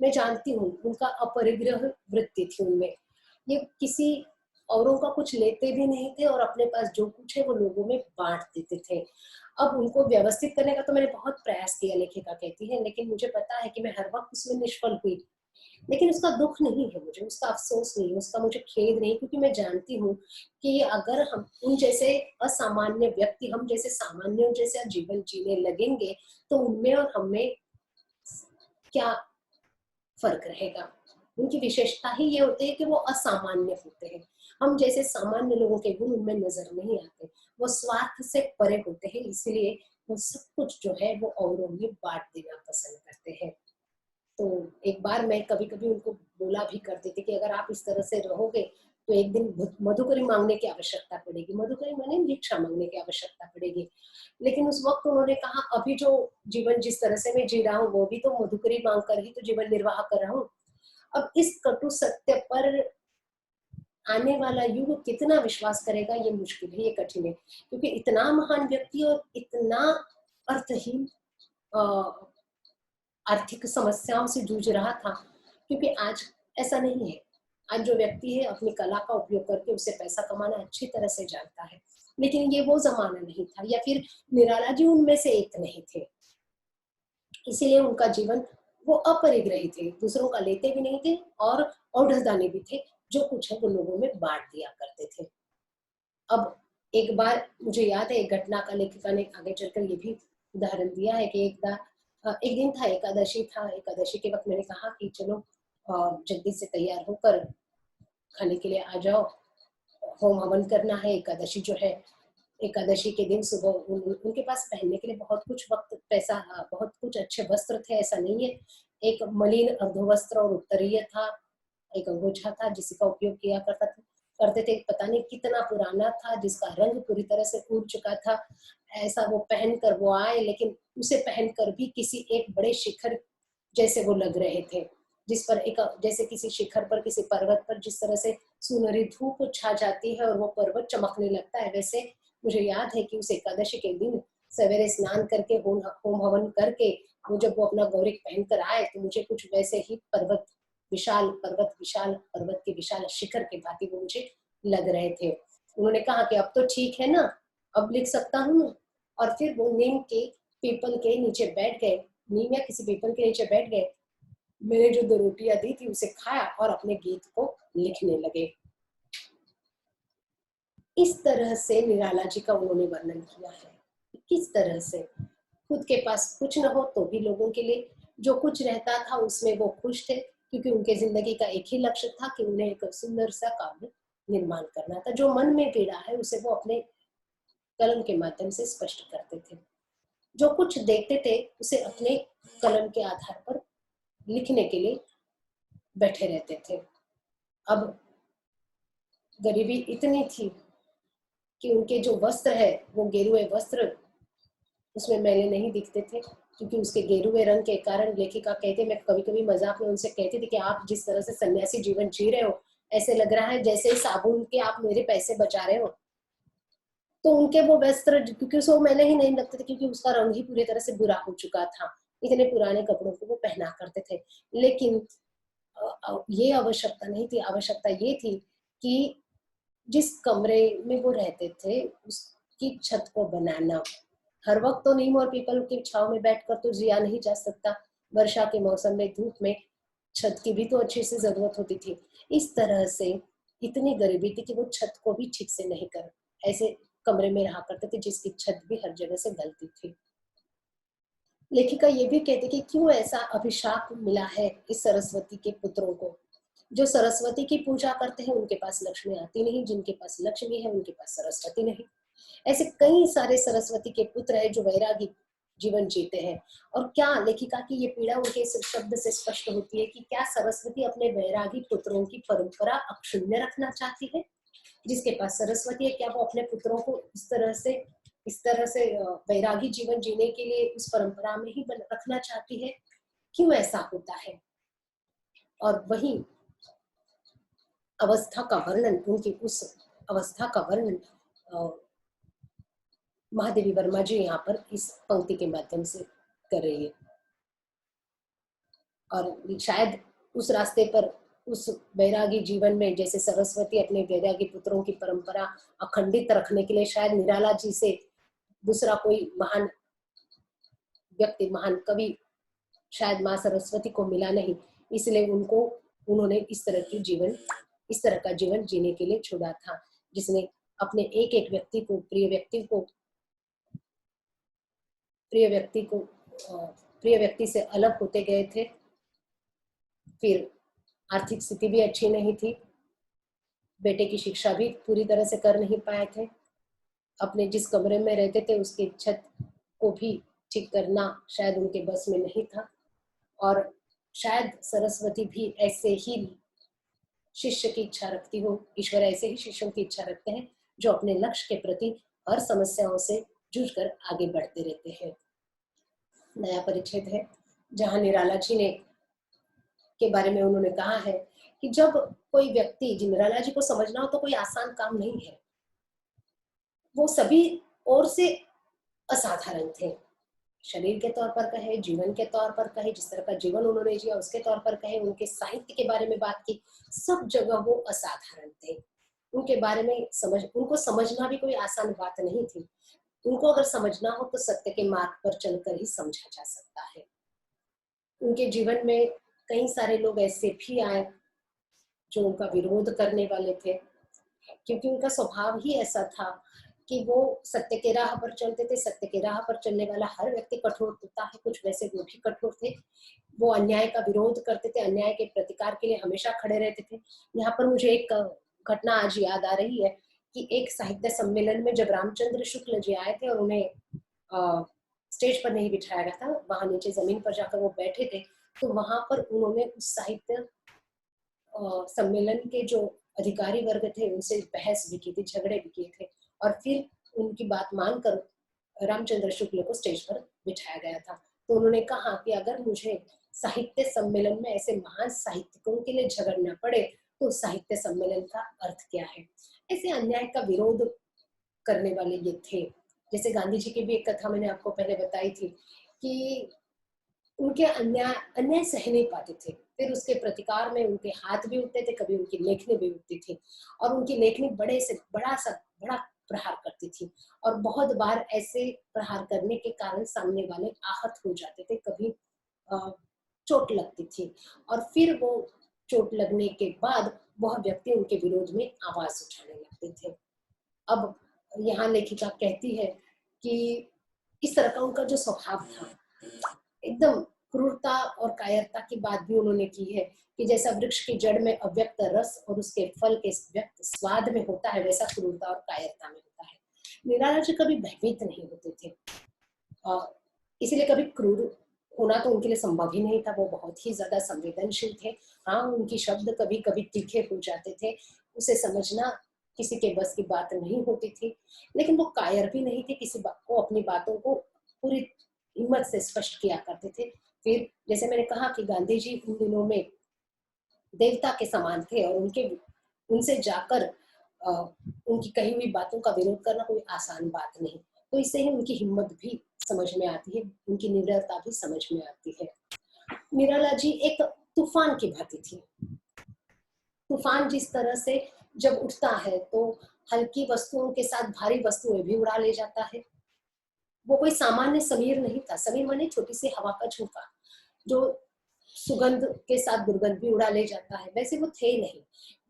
मैं जानती हूँ उनका अपरिग्रह वृत्ति थी उनमें, ये किसी औरों का कुछ लेते भी नहीं थे और अपने पास जो कुछ है वो लोगों में बांट देते थे। अब उनको व्यवस्थित करने का तो मैंने बहुत प्रयास किया, लेखिका कहती है, लेकिन मुझे पता है कि मैं हर वक्त उसमें निष्फल हुई। लेकिन उसका दुख नहीं है मुझे, उसका अफसोस नहीं है, उसका मुझे खेद नहीं, क्योंकि मैं जानती हूँ कि अगर हम उन जैसे असामान्य व्यक्ति, हम जैसे सामान्यों जैसा जीवन जीने लगेंगे, तो उनमें और हमें क्या फर्क रहेगा। उनकी विशेषता ही ये होती है कि वो असामान्य होते हैं। हम जैसे सामान्य लोगों के गुण उनमें नजर नहीं आते। वो स्वार्थ से परे होते हैं, इसलिए वो सब कुछ जो है वो औरों में बांट देना पसंद करते हैं। तो एक बार मैं कभी-कभी उनको बोला भी करती थी कि अगर आप इस तरह से रहोगे तो एक दिन मधुकरी मांगने की आवश्यकता पड़ेगी। मधुकरी माने भिक्षा मांगने की आवश्यकता पड़ेगी। लेकिन उस वक्त उन्होंने कहा, अभी जो जीवन जिस तरह से मैं जी रहा हूँ वो भी तो मधुकरी मांग कर ही तो जीवन निर्वाह कर रहा हूँ। अब इस कटु सत्य पर आने वाला युग कितना विश्वास करेगा, ये मुश्किल है, ये कठिन है, क्योंकि इतना महान व्यक्ति और इतना अर्थहीन आर्थिक समस्याओं से जूझ रहा था। क्योंकि आज ऐसा नहीं है। आज जो व्यक्ति है अपनी कला का उपयोग करके उसे पैसा कमाना अच्छी तरह से जानता है। लेकिन ये वो जमाना नहीं था, या फिर निराला जी उनमें से एक नहीं थे। इसीलिए उनका जीवन, वो अपरिग्रही थे, दूसरों का लेते भी नहीं थे और औढ़दानी भी थे। जो कुछ है वो लोगों में बांट दिया करते थे। अब एक बार मुझे याद है, एक घटना का लेखिका ने आगे चलकर ये भी उदाहरण दिया है कि एक दिन था, एकादशी था। एकादशी के वक्त मैंने कहा कि चलो जल्दी से तैयार होकर खाने के लिए आ जाओ, होम हवन करना है। एकादशी जो है, एकादशी के दिन सुबह उनके पास पहनने के लिए बहुत कुछ वक्त, पैसा, बहुत कुछ अच्छे वस्त्र थे, ऐसा नहीं है। एक मलिन अर्धवस्त्र और उत्तरीय था, एक अंगोछा था जिसका उपयोग किया करते थे। पता नहीं कितना पुराना था, जिसका रंग पूरी तरह से उड़ चुका था। ऐसा वो पहनकर वो आए, लेकिन उसे पहनकर भी किसी एक बड़े शिखर जैसे वो लग रहे थे, जिस पर एक, जैसे किसी शिखर पर, किसी पर्वत पर जिस तरह से सुनहरी धूप छा जाती है और वो पर्वत चमकने लगता है, वैसे मुझे याद है कि उस एकादशी के दिन सवेरे स्नान करके होम हवन करके वो जब वो अपना गौरिक पहनकर आए तो मुझे कुछ वैसे ही विशाल पर्वत के विशाल शिखर के भांति वो मुझे लग रहे थे। उन्होंने कहा कि अब तो ठीक है ना, अब लिख सकता हूँ। और फिर वो नीम के पीपल के नीचे बैठ गए, नीम या किसी पीपल के नीचे बैठ गए। मैंने जो 2 रोटियां दी थी उसे खाया और अपने गीत को लिखने लगे। इस तरह से निराला जी का उन्होंने वर्णन किया है। किस तरह से खुद के पास कुछ न हो तो भी लोगों के लिए जो कुछ रहता था उसमें वो खुश थे, क्योंकि उनके जिंदगी का एक ही लक्ष्य था कि उन्हें एक सुंदर सा काव्य निर्माण करना था। जो मन में पीड़ा है उसे वो अपने कलम के माध्यम से स्पष्ट करते थे। जो कुछ देखते थे उसे अपने कलम के आधार पर लिखने के लिए बैठे रहते थे। अब गरीबी इतनी थी कि उनके जो वस्त्र है वो गेरुए वस्त्र, उसमें मैले नहीं दिखते थे, क्योंकि उसके गेरुए रंग के कारण लेखिका कहते, मैं कभी कभी मजाक में उनसे कहती थी कि आप जिस तरह से सन्यासी जीवन जी रहे हो ऐसे लग रहा है जैसे साबुन के आप मेरे पैसे बचा रहे हो। तो उनके वो वस्त्र, क्योंकि उसको मैले ही नहीं लगते थे, क्योंकि उसका रंग ही पूरी तरह से बुरा हो चुका था। इतने पुराने कपड़ों को वो पहना करते थे। लेकिन ये आवश्यकता नहीं थी, आवश्यकता ये थी कि जिस कमरे में वो रहते थे उसकी छत को बनाना। हर वक्त तो नीम और पीपल की छांव में बैठकर तो जिया नहीं जा सकता। वर्षा के मौसम में धूप में छत की भी तो अच्छे से जरूरत होती थी। इस तरह से इतनी गरीबी थी कि वो छत को भी ठीक से नहीं कर, ऐसे कमरे में रहा करते थे जिसकी छत भी हर जगह से गलती थी। लेखिका ये भी कहती कि क्यों ऐसा अभिशाप मिला है इस सरस्वती के पुत्रों को। जो सरस्वती की पूजा करते हैं उनके पास लक्ष्मी आती नहीं, जिनके पास लक्ष्मी है उनके पास सरस्वती नहीं। ऐसे कई सारे सरस्वती के पुत्र हैं जो वैरागी जीवन जीते हैं। और क्या लेखिका की ये पीड़ा उनके इस शब्द से स्पष्ट होती है कि क्या सरस्वती अपने वैरागी पुत्रों की परंपरा अक्षुण्य रखना चाहती है। जिसके पास सरस्वती है, क्या वो अपने पुत्रों को इस तरह से वैरागी जीवन जीने के लिए उस परंपरा में ही रखना चाहती है। क्यों ऐसा होता है। और वही अवस्था का वर्णन, उनकी उस अवस्था का वर्णन महादेवी वर्मा जी यहाँ पर इस पंक्ति के माध्यम से कर रही है। और शायद उस रास्ते पर, उस वैरागी जीवन में, जैसे सरस्वती अपने वैरागी पुत्रों की परंपरा अखंडित रखने के लिए शायद निराला जी से दूसरा कोई महान व्यक्ति, महान कवि शायद माँ सरस्वती को मिला नहीं, इसलिए उन्होंने इस तरह का जीवन जीने के लिए छोड़ा था, जिसने अपने एक एक व्यक्ति को, प्रिय व्यक्ति से अलग होते गए थे। फिर आर्थिक स्थिति भी अच्छी नहीं थी, बेटे की शिक्षा भी पूरी तरह से कर नहीं पाए थे। अपने जिस कमरे में रहते थे उसकी छत को भी ठीक करना शायद उनके बस में नहीं था, और शायद सरस्वती भी ऐसे ही शिष्य की इच्छा रखती हो, ईश्वर ऐसे ही शिष्यों की इच्छा रखते हैं जो अपने लक्ष्य के प्रति हर समस्याओं से जूझकर आगे बढ़ते रहते हैं। नया परिच्छेद है जहाँ निराला जी ने के बारे में उन्होंने कहा है कि जब कोई व्यक्ति, निराला जी को समझना हो तो कोई आसान काम नहीं है, वो सभी ओर से असाधारण थे। शरीर के तौर पर कहे, जीवन के तौर पर कहे, जिस तरह का जीवन उन्होंने जिया उसके तौर पर कहे, उनके साहित्य के बारे में बात की, सब जगह वो असाधारण थे। उनके बारे में उनको समझना भी कोई आसान बात नहीं थी। उनको अगर समझना हो तो सत्य के मार्ग पर चलकर ही समझा जा सकता है। उनके जीवन में कई सारे लोग ऐसे भी आए जो उनका विरोध करने वाले थे, क्योंकि उनका स्वभाव ही ऐसा था कि वो सत्य के राह पर चलते थे। सत्य के राह पर चलने वाला हर व्यक्ति कठोर होता है, कुछ वैसे वो भी कठोर थे। वो अन्याय का विरोध करते थे, अन्याय के प्रतिकार के लिए हमेशा खड़े रहते थे। यहाँ पर मुझे एक घटना आज याद आ रही है कि एक साहित्य सम्मेलन में जब रामचंद्र शुक्ल जी आए थे और उन्हें स्टेज पर नहीं बिठाया गया था, वहां नीचे जमीन पर जाकर वो बैठे थे, तो वहां पर उन्होंने उस साहित्य सम्मेलन के जो अधिकारी वर्ग थे उनसे बहस भी की थी, झगड़े भी किए थे, और फिर उनकी बात मानकर रामचंद्र शुक्ल को स्टेज पर बिठाया गया था। तो उन्होंने कहा कि अगर मुझे साहित्य सम्मेलन में ऐसे महान साहित्यिकों के लिए झगड़ना पड़े तो साहित्य सम्मेलन का अर्थ क्या है। ऐसे अन्याय का विरोध करने वाले ये थे। जैसे गांधी जी की भी एक कथा मैंने आपको पहले बताई थी कि उनके अन्याय अन्याय सह नहीं पाते थे, फिर उसके प्रतिकार में उनके हाथ भी उठते थे, कभी उनकी लेखनी भी उठती थी, और उनकी लेखनी बड़ा प्रहार करती थी, और बहुत बार ऐसे प्रहार करने के कारण सामने वाले आहत हो जाते थे, कभी चोट लगती थी, और फिर वो चोट लगने के बाद वह व्यक्ति उनके विरोध में आवाज उठाने लगते थे। अब यहाँ लेखिका कहती है कि इस तरह का उनका जो स्वभाव था, एकदम क्रूरता और कायरता की बात भी उन्होंने की है कि जैसा वृक्ष की जड़ में अव्यक्त रस और उसके फल के व्यक्त स्वाद में होता है, वैसा क्रूरता और कायरता में होता है। निराला जी कभी भयभीत नहीं होते थे, और इसीलिए कभी क्रूर होना तो उनके लिए संभव ही नहीं था। वो बहुत ही ज्यादा संवेदनशील थे। हाँ, उनकी शब्द कभी कभी तीखे हो जाते थे, उसे समझना किसी के बस की बात नहीं होती थी, लेकिन वो कायर भी नहीं थे, किसी बात को, अपनी बातों को पूरी हिम्मत से स्पष्ट किया करते थे। फिर जैसे मैंने कहा कि गांधी जी उन दिनों में देवता के समान थे, और उनसे जाकर उनकी कही हुई बातों का विरोध करना कोई आसान बात नहीं। तो इससे ही उनकी हिम्मत भी समझ में आती है, उनकी निडरता भी समझ में आती है। निराला जी एक तूफान की भांति थी। तूफान जिस तरह से जब उठता है तो हल्की वस्तुओं के साथ भारी वस्तुएं भी उड़ा ले जाता है। वो कोई सामान्य समीर नहीं था। समीर माने छोटी सी हवा का झोंका जो सुगंध के साथ दुर्गंध भी उड़ा ले जाता है, वैसे वो थे नहीं।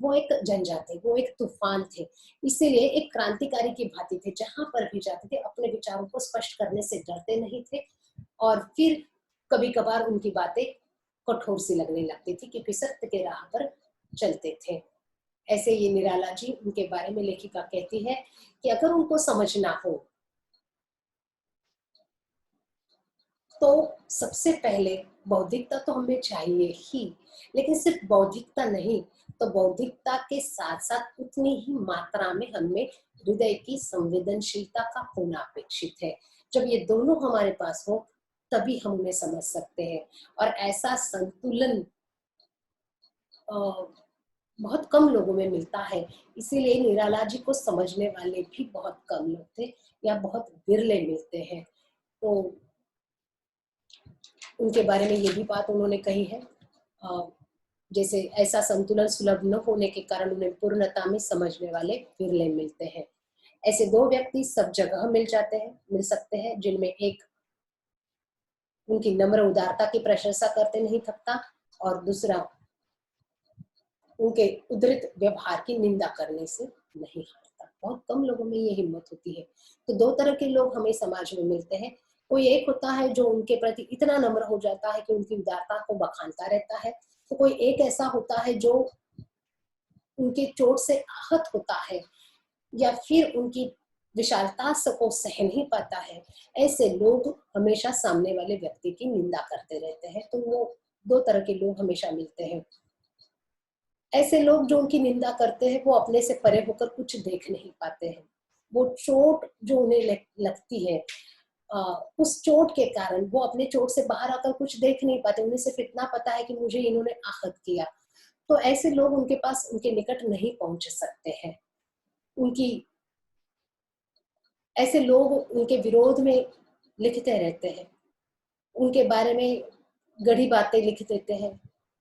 वो एक झंझा थे, वो एक तूफान थे। इसीलिए एक क्रांतिकारी की भांति थे, जहां पर भी जाते थे अपने विचारों को स्पष्ट करने से डरते नहीं थे, और फिर कभी कभार उनकी बातें कठोर सी लगने लगती थी क्योंकि सत्य के राह पर चलते थे। ऐसे ये निराला जी, उनके बारे में लेखिका कहती है कि अगर उनको समझना हो तो सबसे पहले बौद्धिकता तो हमें चाहिए ही, लेकिन सिर्फ बौद्धिकता नहीं, तो बौद्धिकता के साथ साथ उतनी ही मात्रा में हमें हृदय की संवेदनशीलता का होना अपेक्षित है। जब ये दोनों हमारे पास हो तभी हम उन्हें समझ सकते हैं, और ऐसा संतुलन बहुत कम लोगों में मिलता है। इसीलिए निराला जी को समझने वाले भी बहुत कम लोग थे, या बहुत विरले मिलते हैं। तो उनके बारे में ये भी बात उन्होंने कही है, जैसे ऐसा संतुलन सुलभ न होने के कारण उन्हें पूर्णता में समझने वाले विरले मिलते हैं। ऐसे दो व्यक्ति सब जगह मिल सकते हैं, जिनमें एक उनकी नम्र उदारता की प्रशंसा करते नहीं थकता, और दूसरा उनके उद्धृत व्यवहार की निंदा करने से नहीं हारता। बहुत कम लोगों में ये हिम्मत होती है। तो दो तरह के लोग हमें समाज में मिलते हैं। कोई एक होता है जो उनके प्रति इतना नम्र हो जाता है कि उनकी उदारता को बखानता रहता है, तो कोई एक ऐसा होता है जो उनके चोट से आहत होता है या फिर उनकी विशालता को सह नहीं पाता है, ऐसे लोग हमेशा सामने वाले व्यक्ति की निंदा करते रहते हैं। तो वो दो तरह के लोग हमेशा मिलते हैं। ऐसे लोग जो उनकी निंदा करते हैं वो अपने से परे होकर कुछ देख नहीं पाते हैं। वो चोट जो उन्हें लगती है, उस चोट के कारण वो अपने चोट से बाहर आकर कुछ देख नहीं पाते। उन्हें सिर्फ इतना पता है कि मुझे इन्होंने आहत किया। तो ऐसे लोग उनके पास, उनके निकट नहीं पहुंच सकते हैं। उनकी ऐसे लोग उनके विरोध में लिखते रहते हैं, उनके बारे में गढ़ी बातें लिख देते हैं,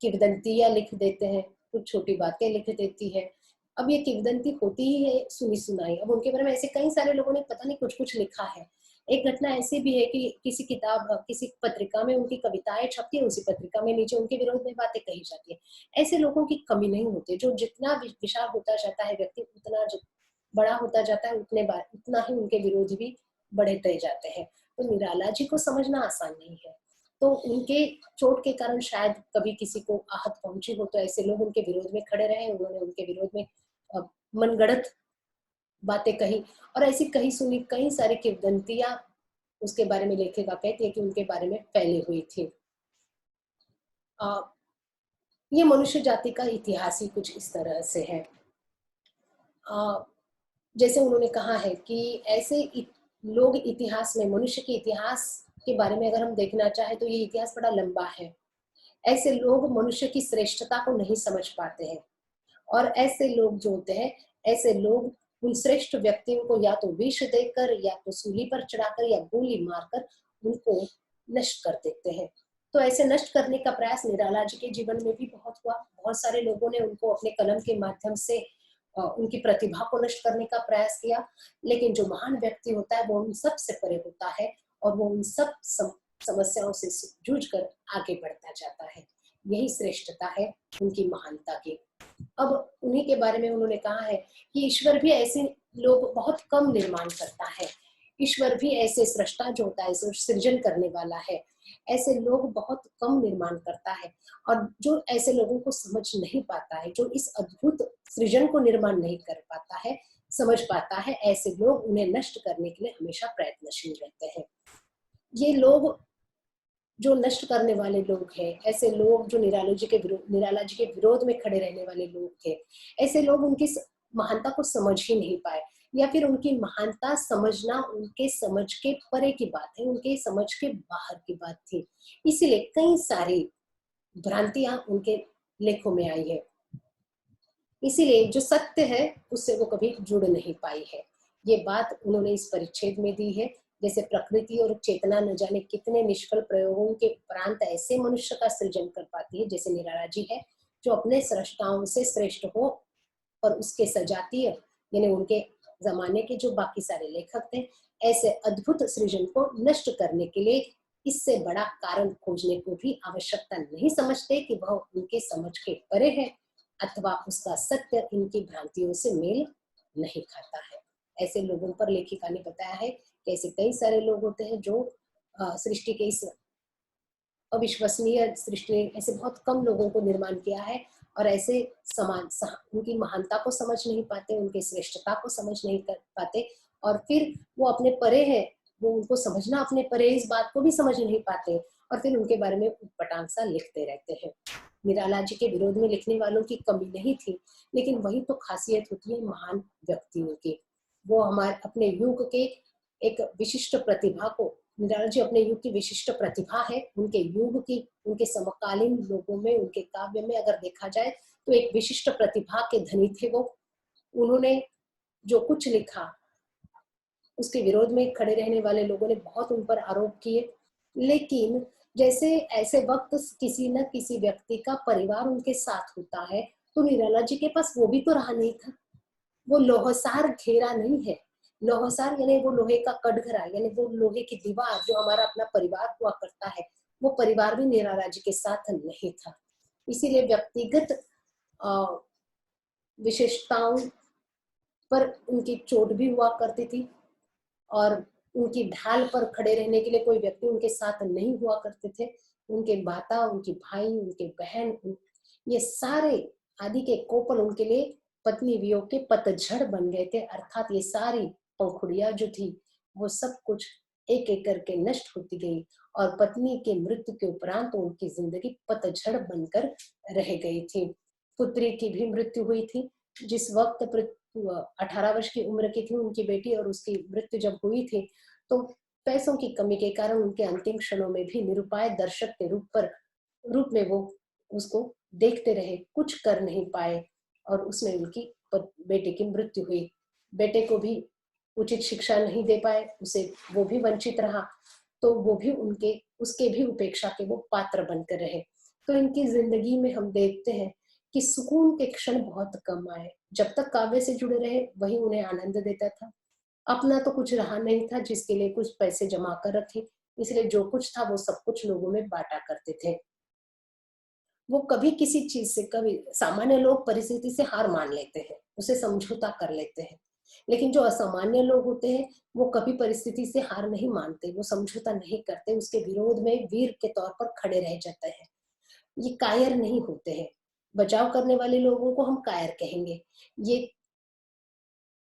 किंवदंतियां लिख देते हैं, कुछ छोटी बातें लिख देती है। अब ये किंवदंती होती ही है सुनी सुनाई। अब उनके बारे में ऐसे कई सारे लोगों ने पता नहीं कुछ कुछ लिखा है। एक घटना ऐसी भी है कि किसी किताब, किसी पत्रिका में उनकी कविताएं छपती है, उसी पत्रिका में नीचे उनके विरोध में बातें कही जाती है। ऐसे लोगों की कमी नहीं होती। जो जितना विशाल होता जाता है व्यक्ति, उतना बड़ा होता जाता है, उतना ही उनके विरोध भी बढ़ते जाते हैं। तो निराला जी को समझना आसान नहीं है। तो उनके चोट के कारण शायद कभी किसी को आहत पहुंची हो, तो ऐसे लोग उनके विरोध में खड़े रहे, उन्होंने उनके विरोध में मनगढ़ंत बातें कही और ऐसी कही सुनी कई सारी किंवदंतियां उसके बारे में लेखिका कहती है कि उनके बारे में फैली हुई थी। ये मनुष्य जाति का इतिहास ही कुछ इस तरह से है। जैसे उन्होंने कहा है कि ऐसे लोग इतिहास में, मनुष्य के इतिहास के बारे में अगर हम देखना चाहें तो ये इतिहास बड़ा लंबा है। ऐसे लोग मनुष्य की श्रेष्ठता को नहीं समझ पाते हैं और ऐसे लोग जो होते हैं, ऐसे लोग उन श्रेष्ठ व्यक्तियों को या तो विष देकर या तो सूली पर चढ़ाकर या गोली मारकर उनको नष्ट कर देते हैं। तो ऐसे नष्ट करने का प्रयास निराला जी के जीवन में भी बहुत हुआ। बहुत सारे लोगों ने उनको अपने कलम के माध्यम से उनकी प्रतिभा को नष्ट करने का प्रयास किया, लेकिन जो महान व्यक्ति होता है वो उन सब से परे होता है और वो उन सब समस्याओं से जूझ कर आगे बढ़ता जाता है। यही श्रेष्ठता है उनकी महानता की। अब उन्हीं के बारे में उन्होंने कहा है कि ईश्वर भी ऐसे लोग बहुत कम निर्माण करता है। ईश्वर भी ऐसे सृष्टा जो होता है, सृजन करने वाला है, ऐसे लोग बहुत कम निर्माण करता है। और जो ऐसे लोगों को समझ नहीं पाता है, जो इस अद्भुत सृजन को निर्माण नहीं कर पाता है, समझ पाता है, ऐसे लोग उन्हें नष्ट करने के लिए हमेशा प्रयत्नशील रहते हैं। ये लोग जो नष्ट करने वाले लोग हैं, ऐसे लोग जो निराला जी के विरोध में खड़े रहने वाले लोग थे, ऐसे लोग उनकी महानता को समझ ही नहीं पाए, या फिर उनकी महानता समझना उनके समझ के परे की बात है, उनके समझ के बाहर की बात थी। इसीलिए कई सारी भ्रांतियां उनके लेखों में आई है। इसीलिए जो सत्य है उससे वो कभी जुड़ नहीं पाई है। ये बात उन्होंने इस परिच्छेद में दी है। जैसे प्रकृति और चेतना न जाने कितने निष्फल प्रयोगों के उपरांत ऐसे मनुष्य का सृजन कर पाती है, जैसे निराला जी है, जो अपने सृष्टाओं से श्रेष्ठ हो और उसके सजातीय यानी उनके जमाने के जो बाकी सारे लेखक थे, ऐसे अद्भुत सृजन को नष्ट करने के लिए इससे बड़ा कारण खोजने को भी आवश्यकता नहीं समझते कि वह उनके समझ के परे है अथवा उसका सत्य इनकी भ्रांतियों से मेल नहीं खाता है। ऐसे लोगों पर लेखिका ने बताया है कि ऐसे कई सारे लोग होते हैं जो सृष्टि के इस अविश्वसनीय सृष्टि ने ऐसे बहुत कम लोगों को निर्माण किया है और ऐसे उनकी महानता को समझ नहीं पाते, उनकी श्रेष्ठता को समझ नहीं कर पाते और फिर वो अपने परे है, वो उनको समझना अपने परे, इस बात को भी समझ नहीं पाते और फिर उनके बारे में उटपटांग सा लिखते रहते हैं। निराला जी के विरोध में लिखने वालों की कमी नहीं थी, लेकिन वही तो खासियत होती है महान व्यक्तियों की। वो हमारे अपने युग के एक विशिष्ट प्रतिभा को, निराला जी अपने युग की विशिष्ट प्रतिभा है, उनके युग की, उनके समकालीन लोगों में, उनके काव्य में अगर देखा जाए तो एक विशिष्ट प्रतिभा के धनी थे वो। उन्होंने जो कुछ लिखा उसके विरोध में खड़े रहने वाले लोगों ने बहुत उन पर आरोप किए, लेकिन जैसे ऐसे वक्त किसी न किसी व्यक्ति का परिवार उनके साथ होता है, तो निराला जी के पास वो भी तो रहा नहीं था। वो लोहसार घेरा नहीं है। लोहसार यानी वो लोहे का कटघरा, यानी वो लोहे की दीवार जो हमारा अपना परिवार हुआ करता है, वो परिवार भी निराला जी के साथ नहीं था। इसीलिए व्यक्तिगत विशेषताओं पर उनकी चोट भी हुआ करती थी और उनकी ढाल पर खड़े रहने के लिए कोई व्यक्ति उनके साथ नहीं हुआ करते थे। उनके माता, उनकी भाई, उनके बहन, ये सारे आदि के कोपल उनके लिए पत्नी वियोग के पतझड़ बन गए थे, अर्थात ये सारी पंखुड़ियां जो थी वो सब कुछ एक एक करके नष्ट होती गई और पत्नी के मृत्यु के उपरांत उनकी जिंदगी पतझड़ बनकर रह गई थी। पुत्री की भी मृत्यु हुई थी। जिस वक्त 18 वर्ष की उम्र की थी उनकी बेटी और उसकी मृत्यु जब हुई थी तो पैसों की कमी के कारण उनके अंतिम क्षणों में भी निरुपाय दर्शक के रूप में वो उसको देखते रहे, कुछ कर नहीं पाए और उसमें उनकी बेटे की मृत्यु हुई। बेटे को भी उचित शिक्षा नहीं दे पाए, उसे वो भी वंचित रहा, तो वो भी उनके उसके भी उपेक्षा के वो पात्र बनकर रहे। तो इनकी जिंदगी में हम देखते हैं कि सुकून के क्षण बहुत कम आए। जब तक काव्य से जुड़े रहे वही उन्हें आनंद देता था। अपना तो कुछ रहा नहीं था जिसके लिए कुछ पैसे जमा कर रखे, इसलिए जो कुछ था वो सब कुछ लोगों में बांटा करते थे। वो कभी किसी चीज से कभी सामान्य लोग परिस्थिति से हार मान लेते हैं, उसे समझौता कर लेते हैं, लेकिन जो असामान्य लोग होते हैं वो कभी परिस्थिति से हार नहीं मानते, वो समझौता नहीं करते, उसके विरोध में वीर के तौर पर खड़े रह जाते हैं। ये कायर नहीं होते हैं। बचाव करने वाले लोगों को हम कायर कहेंगे। ये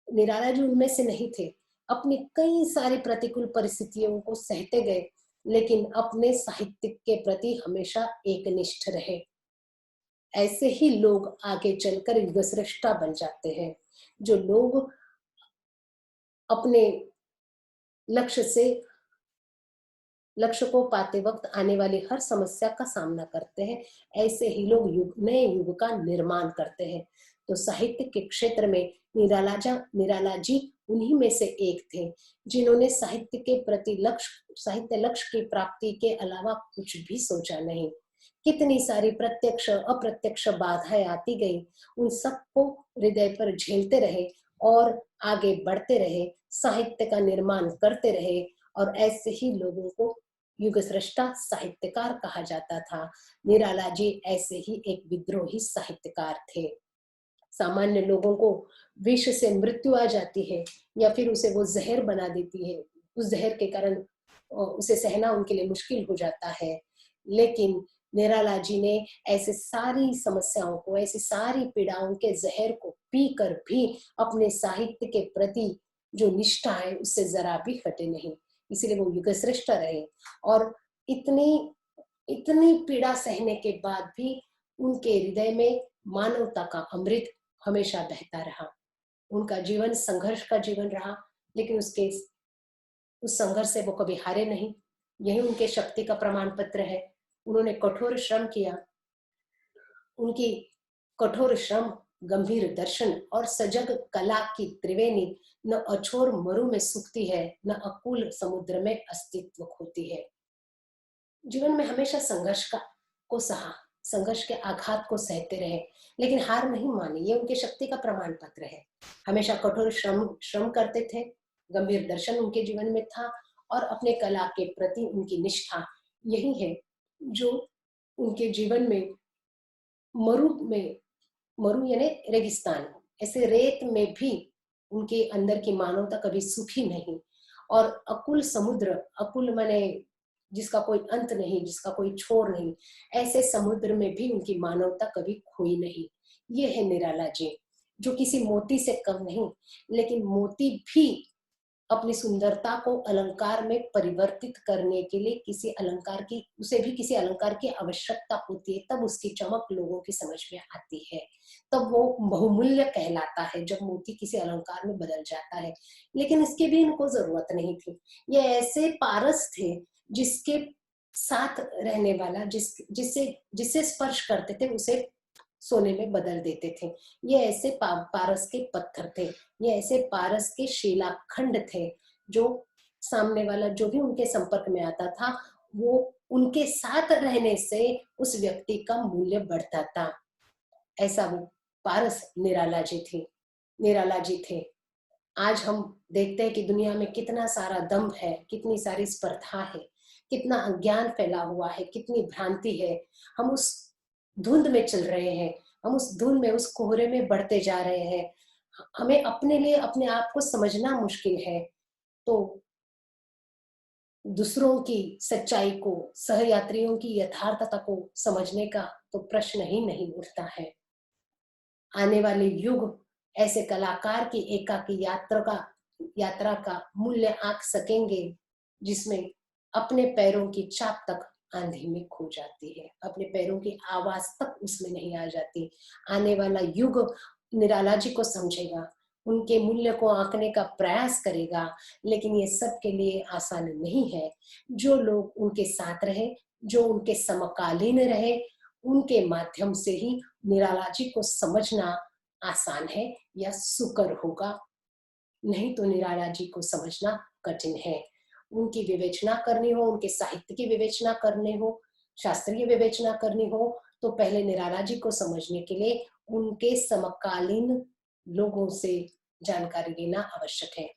निराला जी उनमें से नहीं थे। अपनी कई सारी प्रतिकूल परिस्थितियों को सहते गए, लेकिन अपने साहित्य के प्रति हमेशा एकनिष्ठ रहे। ऐसे ही लोग आगे चलकर युगश्रेष्ठा बन जाते हैं। जो लोग अपने लक्ष्य से लक्ष्य को पाते वक्त आने वाली हर समस्या का सामना करते हैं, ऐसे ही लोग नए युग का निर्माण करते हैं। तो साहित्य के क्षेत्र में निराला जी उन्हीं में से एक थे, जिन्होंने साहित्य के प्रति साहित्य लक्ष्य की प्राप्ति के अलावा कुछ भी सोचा नहीं। कितनी सारी प्रत्यक्ष अप्रत्यक्ष बाधाएं आती गई, उन सबको हृदय पर झेलते रहे और आगे बढ़ते रहे, साहित्य का निर्माण करते रहे। और ऐसे ही लोगों को युग सृष्टा साहित्यकार कहा जाता था। निराला जी ऐसे ही एक विद्रोही साहित्यकार थे। सामान्य लोगों को विष से मृत्यु आ जाती है या फिर उसे वो जहर बना देती है, उस जहर के कारण उसे सहना उनके लिए मुश्किल हो जाता है, लेकिन निराला जी ने ऐसे सारी समस्याओं को, ऐसी सारी पीड़ाओं के जहर को पीकर भी अपने साहित्य के प्रति जो निष्ठा है उससे जरा भी हटे नहीं, इसीलिए वो युगश्रेष्ठ रहे। और इतनी इतनी पीड़ा सहने के बाद भी उनके हृदय में मानवता का अमृत हमेशा बहता रहा। उनका जीवन संघर्ष का जीवन रहा, लेकिन उस संघर्ष से वो कभी हारे नहीं। यही उनके शक्ति का प्रमाण पत्र है। उन्होंने कठोर श्रम किया। उनकी कठोर श्रम, गंभीर दर्शन और सजग कला की त्रिवेणी न अछोर मरु में सूखती है, न अकुल समुद्र में अस्तित्व खोती है। जीवन में हमेशा को सहा, संघर्ष के आघात को सहते रहे, लेकिन हार नहीं मानी। ये उनके शक्ति का प्रमाण पत्र है। हमेशा कठोर श्रम करते थे, गंभीर दर्शन उनके जीवन में था और अपने कला के प्रति उनकी निष्ठा यही है जो उनके जीवन में मरु में, मरु यानी रेगिस्तान, ऐसे रेत में भी उनके अंदर की मानवता कभी सूखी नहीं। और अकुल समुद्र, अकुल माने जिसका कोई अंत नहीं, जिसका कोई छोर नहीं, ऐसे समुद्र में भी उनकी मानवता कभी खोई नहीं। ये है निराला जी, जो किसी मोती से कम नहीं, लेकिन मोती भी अपनी सुंदरता को अलंकार में परिवर्तित करने के लिए उसे भी किसी अलंकार की आवश्यकता होती है, तब उसकी चमक लोगों की समझ में आती है, तब वो बहुमूल्य कहलाता है जब मोती किसी अलंकार में बदल जाता है। लेकिन इसकी भी इनको जरूरत नहीं थी। ये ऐसे पारस थे जिसके साथ रहने वाला जिससे जिससे स्पर्श करते थे उसे सोने में बदल देते थे। ये ऐसे पारस के पत्थर थे, ये ऐसे पारस के शिलाखंड थे जो सामने वाला जो भी उनके संपर्क में आता था वो उनके साथ रहने से उस व्यक्ति का मूल्य बढ़ता था। ऐसा वो पारस निराला जी थे। आज हम देखते हैं कि दुनिया में कितना सारा दंभ है, कितनी सारी स्पर्धा है, कितना अज्ञान फैला हुआ है, कितनी भ्रांति है। हम उस धुंध में चल रहे हैं, हम उस धुंध में, उस कोहरे में बढ़ते जा रहे हैं। हमें अपने लिए अपने आप को समझना मुश्किल है। तो दूसरों की सच्चाई को, सहयात्रियों की यथार्थता को समझने का तो प्रश्न ही नहीं उठता है। आने वाले युग ऐसे कलाकार की एकाकी यात्रा का मूल्य आंक सकेंगे, जिसमें अपने पैरों की चाप तक आंधी में खो जाती है, अपने पैरों की आवाज तक उसमें नहीं आ जाती। आने वाला युग निराला जी को समझेगा, उनके मूल्य को आंकने का प्रयास करेगा, लेकिन ये सब के लिए आसान नहीं है। जो लोग उनके साथ रहे, जो उनके समकालीन रहे, उनके माध्यम से ही निराला जी को समझना आसान है या सुकर होगा, नहीं तो निराला जी को समझना कठिन है। उनकी विवेचना करनी हो, उनके साहित्य की विवेचना करनी हो, शास्त्रीय विवेचना करनी हो, तो पहले निराला जी को समझने के लिए उनके समकालीन लोगों से जानकारी लेना आवश्यक है,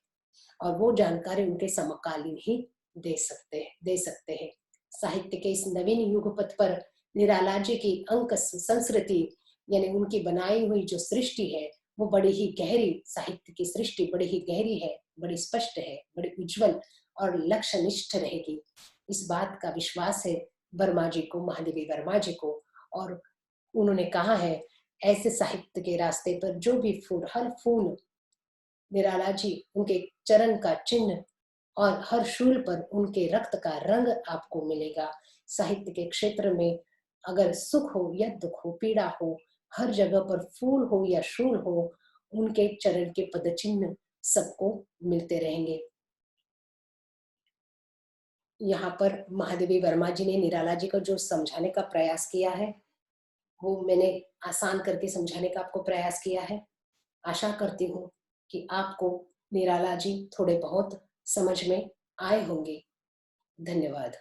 और वो जानकारी उनके समकालीन ही दे सकते हैं। साहित्य के इस नवीन युग पथ पर निराला जी की अंक संस्कृति, यानी उनकी बनाई हुई जो सृष्टि है, वो बड़ी ही गहरी, साहित्य की सृष्टि बड़ी ही गहरी है, बड़ी स्पष्ट है, बड़ी उज्जवल और लक्ष्यनिष्ठ रहेगी। इस बात का विश्वास है वर्मा जी को, महादेवी वर्मा जी को। और उन्होंने कहा है, ऐसे साहित्य के रास्ते पर जो भी फूल, हर फूल निराला जी, उनके चरण का चिन्ह, और हर शूल पर उनके रक्त का रंग आपको मिलेगा। साहित्य के क्षेत्र में अगर सुख हो या दुख हो, पीड़ा हो, हर जगह पर फूल हो या शूल हो, उनके चरण के पद चिन्ह सबको मिलते रहेंगे। यहाँ पर महादेवी वर्मा जी ने निराला जी को जो समझाने का प्रयास किया है, वो मैंने आसान करके समझाने का आपको प्रयास किया है। आशा करती हूँ कि आपको निराला जी थोड़े बहुत समझ में आए होंगे। धन्यवाद।